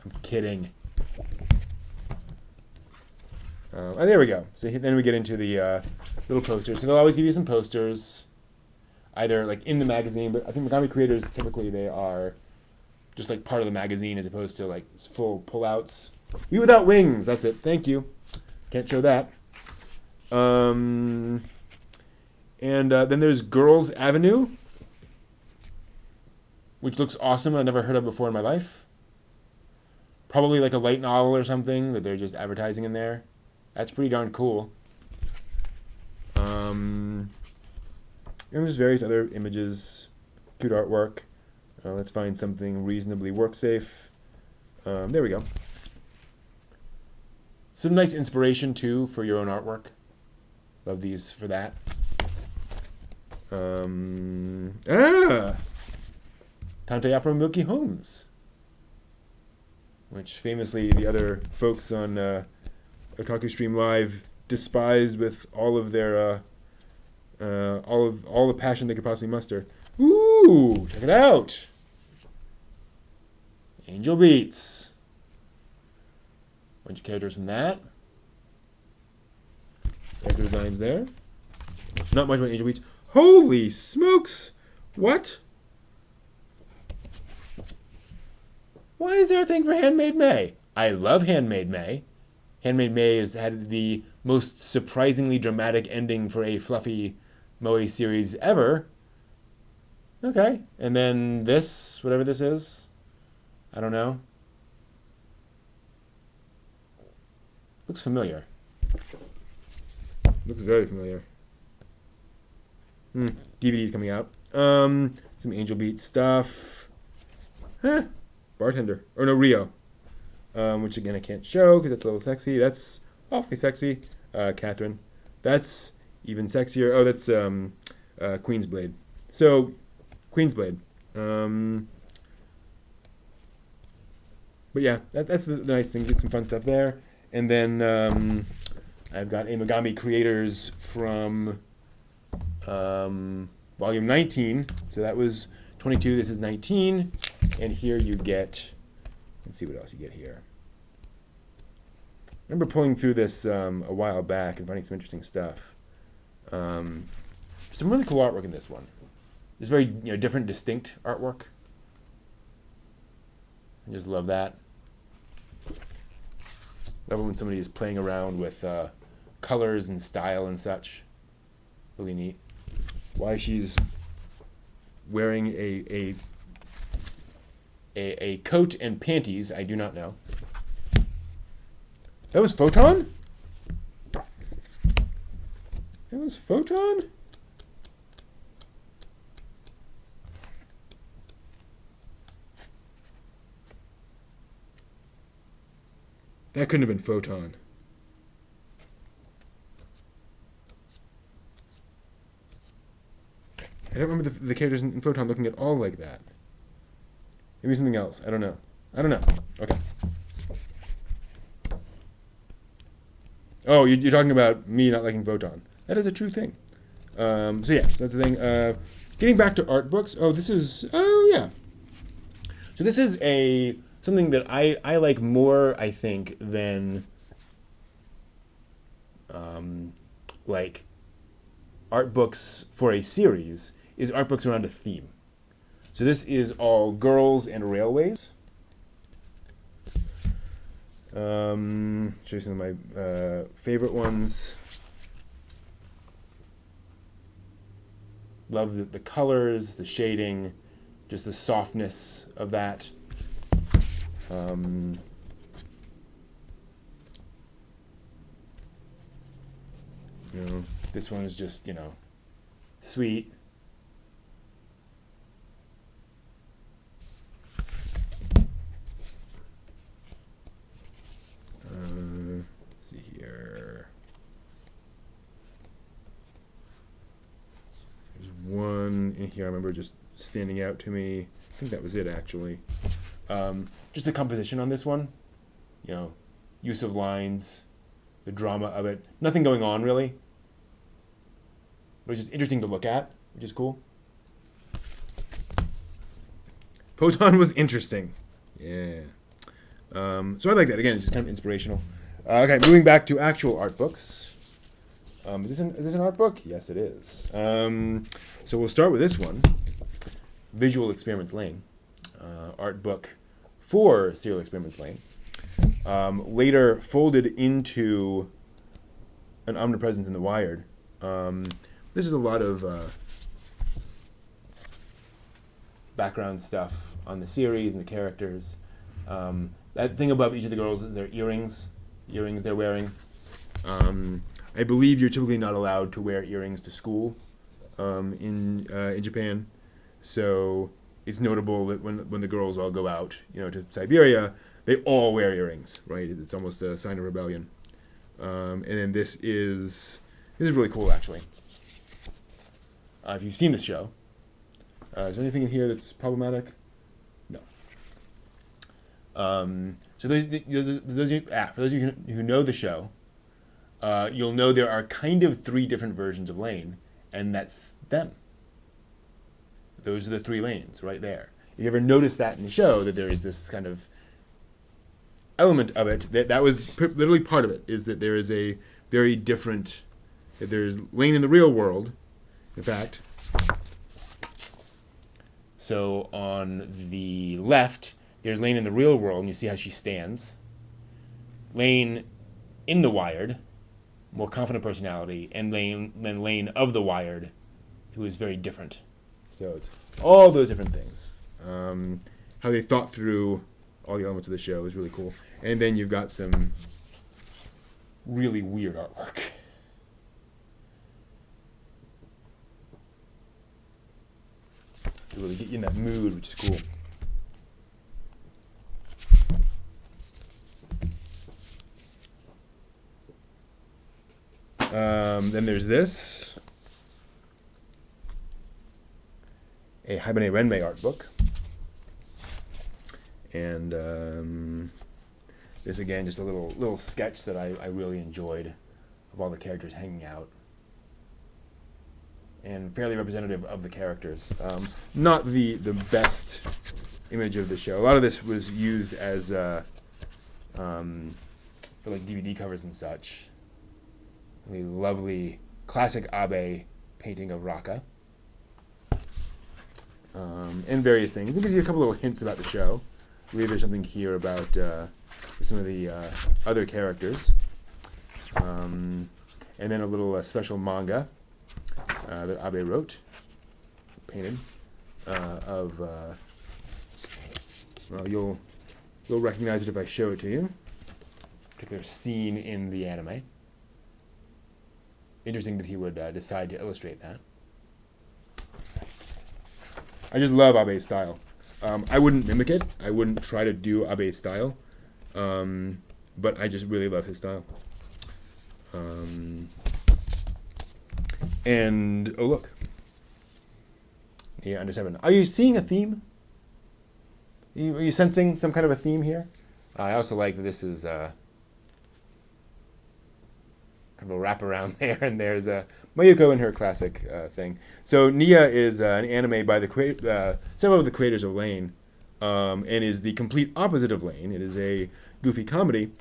I'm kidding. And there we go. So then we get into the little posters. So they'll always give you some posters, either like in the magazine, but I think Megami creators, typically they are just like part of the magazine as opposed to like full pullouts. We Without Wings, that's it. Thank you. Can't show that. And then there's Girls Avenue, which looks awesome. I've never heard of before in my life. Probably like a light novel or something that they're just advertising in there. That's pretty darn cool. And there's various other images, cute artwork. Let's find something reasonably work safe. There we go. Some nice inspiration too for your own artwork. Love these for that. Tante Opera Milky Homes, which famously the other folks on Otaku Stream Live despised with all of their all the passion they could possibly muster. Ooh, check it out. Angel Beats. Bunch of characters from that. Character designs there. Not much about Angel Beats. Holy smokes! What? Why is there a thing for Handmaid May? I love Handmaid May. Handmaid May has had the most surprisingly dramatic ending for a fluffy moe series ever. Okay. And then this, whatever this is. I don't know. Looks familiar. Looks very familiar. DVD's coming out. Some Angel Beats stuff. Bartender. Or no, Rio. Which again I can't show because that's a little sexy. That's awfully sexy. Catherine. That's even sexier. Oh, that's Queen's Blade. So, Queen's Blade. But yeah, that's the nice thing. Get some fun stuff there. And then I've got a Megami Creators from volume 19. So that was 22. This is 19. And here you get, let's see what else you get here. I remember pulling through this a while back and finding some interesting stuff. Some really cool artwork in this one. There's very different, distinct artwork. I just love that. Love it when somebody is playing around with colors and style and such. Really neat. Why she's wearing a coat and panties, I do not know. That was Photon? That was Photon? That couldn't have been Photon. I don't remember the characters in Photon looking at all like that. Maybe something else. I don't know. Okay. Oh, you're talking about me not liking Photon. That is a true thing. So yeah, that's the thing. Getting back to art books. Oh, this is... Oh, yeah. So this is something that I like more, I think, than like art books for a series, is art books around a theme. So this is all girls and railways. Show you some of my favorite ones. Love the colors, the shading, just the softness of that. This one is just, sweet. Let's see here. There's one in here I remember just standing out to me. I think that was it, actually. Just the composition on this one. Use of lines, the drama of it. Nothing going on, really. But it's just interesting to look at, which is cool. Photon was interesting. Yeah. So I like that. Again, it's just kind of inspirational. Okay, moving back to actual art books. Is this an art book? Yes, it is. So we'll start with this one, Visual Experiments Lane, art book for Serial Experiments Lane. Later folded into an Omnipresence in the Wired. This is a lot of background stuff on the series and the characters. That thing above each of the girls is their earrings they're wearing. I believe you're typically not allowed to wear earrings to school in Japan. So it's notable that when the girls all go out, to Siberia, they all wear earrings, right? It's almost a sign of rebellion. And then this is really cool, actually. If you've seen this show, is there anything in here that's problematic? No. So for those of you who know the show, you'll know there are kind of 3 different versions of Lane, and that's them. Those are the 3 lanes right there. You ever notice that in the show, that there is this kind of element of it, that was literally part of it, is that there is a very different, that there's Lane in the real world, in fact. So on the left, there's Lane in the real world, and you see how she stands. Lane in the Wired, more confident personality, and Lane of the Wired, who is very different. So it's all those different things. How they thought through all the elements of the show is really cool. And then you've got some really weird artwork. To really get you in that mood, which is cool. Then there's this, a Haibane Renmei art book. And this, again, just a little sketch that I really enjoyed of all the characters hanging out. And fairly representative of the characters. Not the best image of the show. A lot of this was used as for like DVD covers and such. The lovely classic Abe painting of Raka. And various things. It gives you a couple little hints about the show. I believe there's something here about some of the other characters. And then a little special manga that Abe wrote, painted, of, well, you'll recognize it if I show it to you. Particular scene in the anime. Interesting that he would decide to illustrate that. I just love Abe's style. I wouldn't mimic it. I wouldn't try to do Abe's style. But I just really love his style. And, oh look. Yeah, under 7. Are you seeing a theme? Are you sensing some kind of a theme here? I also like that this is kind of a wraparound there, and there's Mayuko in her classic thing. So Nia is an anime by several of the creators of Lane, and is the complete opposite of Lane. It is a goofy comedy,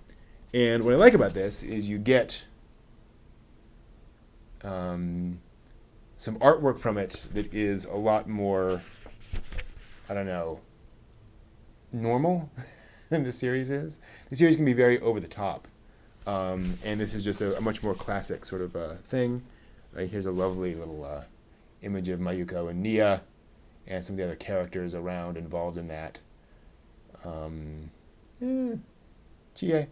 and what I like about this is you get some artwork from it that is a lot more, I don't know, normal than the series is. The series can be very over the top, and this is just a much more classic sort of thing. Here's a lovely little image of Mayuko and Nia, and some of the other characters around involved in that. Chie.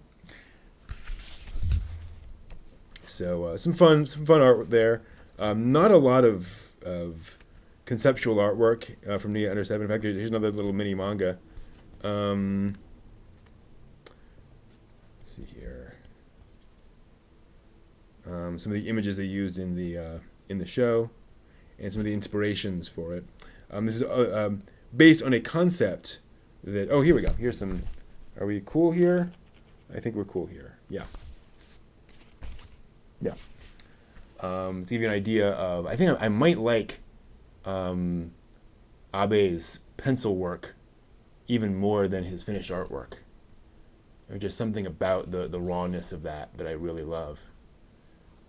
So some fun art there. Not a lot of conceptual artwork from Nia Under 7. In fact, here's another little mini manga. Let's see here. Some of the images they used in the show, and some of the inspirations for it. This is based on a concept that. Oh, here we go. Here's some. Are we cool here? I think we're cool here. Yeah. Yeah. To give you an idea of, I think I might like Abe's pencil work even more than his finished artwork. Or just something about the rawness of that I really love.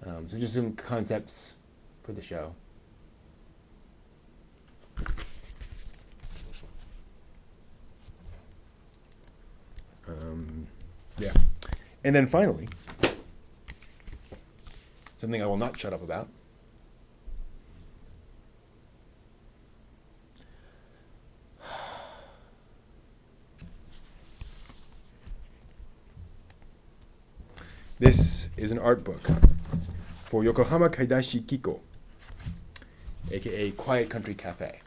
So just some concepts for the show. Yeah. And then finally, something I will not shut up about. This is an art book for Yokohama Kaidashi Kiko, aka Quiet Country Cafe.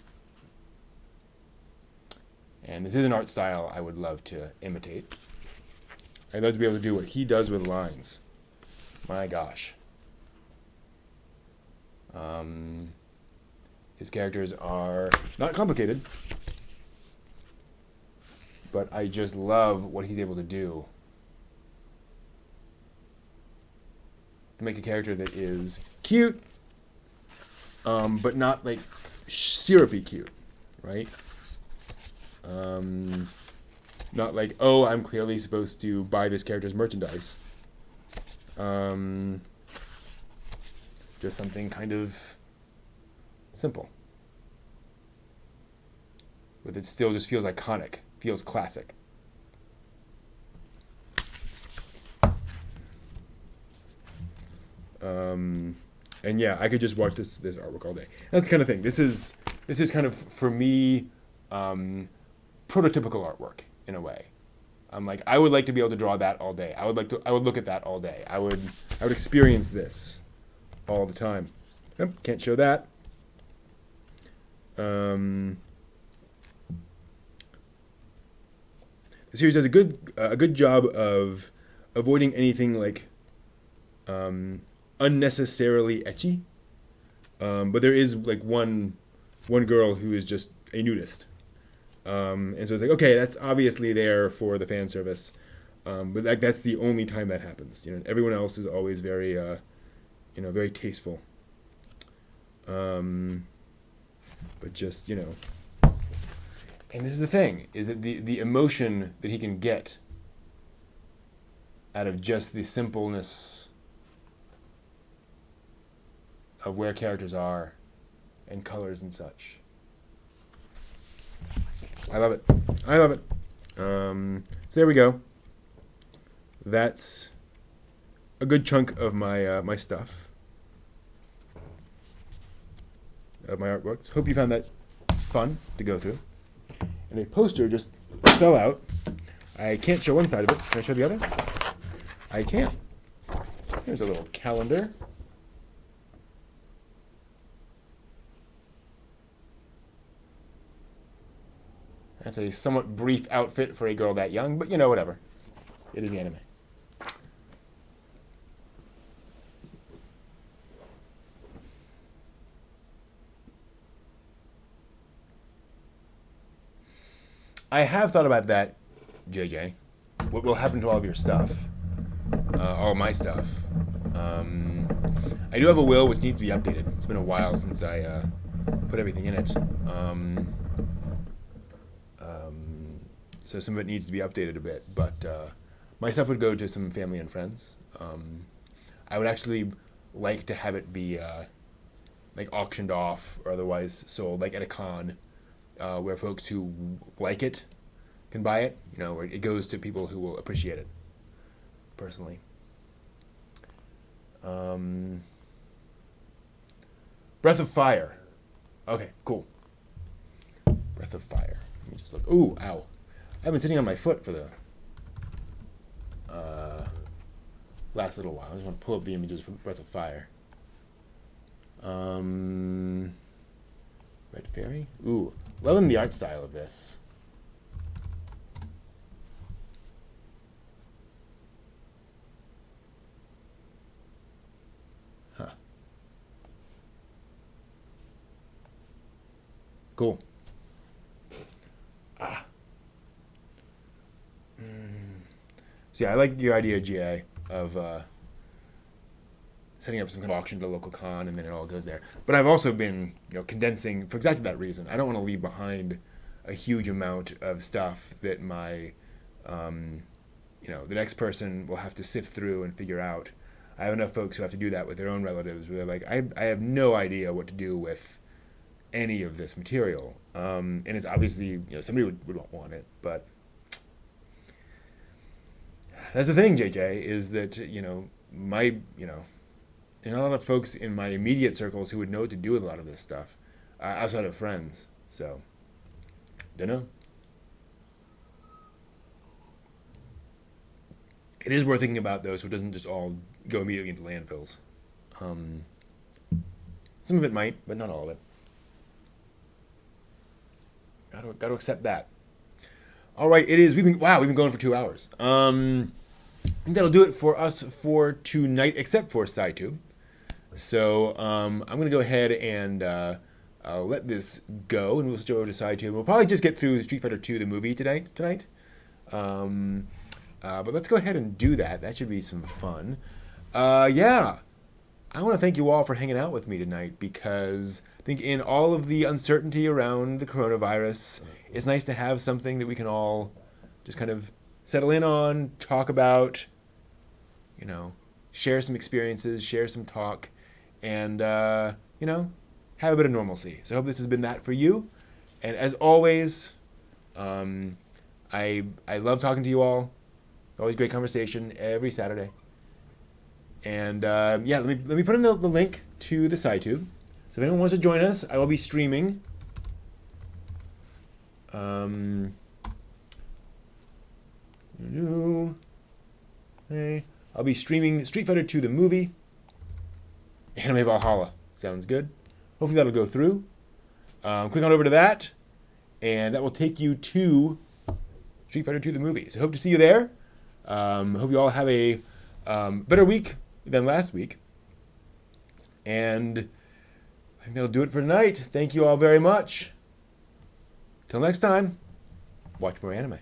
And this is an art style I would love to imitate. I'd love to be able to do what he does with lines. My gosh. His characters are not complicated, but I just love what he's able to do to make a character that is cute, but not like syrupy cute, right? Not like, oh, I'm clearly supposed to buy this character's merchandise. Just something kind of simple. But it still just feels iconic, feels classic. And yeah, I could just watch this artwork all day. That's the kind of thing. This is kind of, for me, prototypical artwork in a way. I'm like, I would like to be able to draw that all day. I would look at that all day. I would experience this all the time. Yep, can't show that. The series does a good job of avoiding anything like unnecessarily ecchi. But there is like one girl who is just a nudist. And so it's like, okay, that's obviously there for the fan service. But that's the only time that happens. Everyone else is always very, very tasteful. But just, and this is the thing, is that the emotion that he can get out of just the simpleness of where characters are and colors and such. I love it. So there we go. That's a good chunk of my my stuff, of my artworks. Hope you found that fun to go through. And a poster just fell out. I can't show one side of it. Can I show the other? I can't. Here's a little calendar. That's a somewhat brief outfit for a girl that young, but whatever. It is anime. I have thought about that, JJ. What will happen to all of your stuff? All of my stuff. I do have a will which needs to be updated. It's been a while since I put everything in it. So some of it needs to be updated a bit, but my stuff would go to some family and friends. I would actually like to have it be like auctioned off or otherwise sold, like at a con, where folks who like it can buy it. Where it goes to people who will appreciate it, personally. Breath of Fire. Okay, cool. Breath of Fire. Let me just look. Ooh, ow. I've been sitting on my foot for the last little while. I just want to pull up the images from Breath of Fire. Red Fairy? Ooh, loving the art style of this. Huh. Cool. So yeah, I like your idea, GA, of setting up some kind of auction at a local con, and then it all goes there. But I've also been, condensing for exactly that reason. I don't want to leave behind a huge amount of stuff that my the next person will have to sift through and figure out. I have enough folks who have to do that with their own relatives where they're like, I have no idea what to do with any of this material. And it's obviously, somebody would want it, but that's the thing, JJ, is that, there's not a lot of folks in my immediate circles who would know what to do with a lot of this stuff, outside of friends. So, don't know. It is worth thinking about, though, so it doesn't just all go immediately into landfills. Some of it might, but not all of it. Got to accept that. All right, it is. We've been going for 2 hours. I think that'll do it for us for tonight, except for SciTube. So I'm gonna go ahead and let this go, and we'll switch over to SciTube. We'll probably just get through Street Fighter 2, the movie tonight. But let's go ahead and do that. That should be some fun. Yeah. I want to thank you all for hanging out with me tonight, because I think in all of the uncertainty around the coronavirus, it's nice to have something that we can all just kind of settle in on, talk about, share some experiences, share some talk, and, have a bit of normalcy. So I hope this has been that for you. And as always, I love talking to you all. Always great conversation every Saturday. And let me put in the link to the SciTube. So if anyone wants to join us, I will be streaming. I'll be streaming Street Fighter 2, the movie. Anime Valhalla. Sounds good. Hopefully that'll go through. Click on over to that, and that will take you to Street Fighter 2, the movie. So hope to see you there. Hope you all have a better week than last week. And I think that'll do it for tonight. Thank you all very much. Till next time, watch more anime.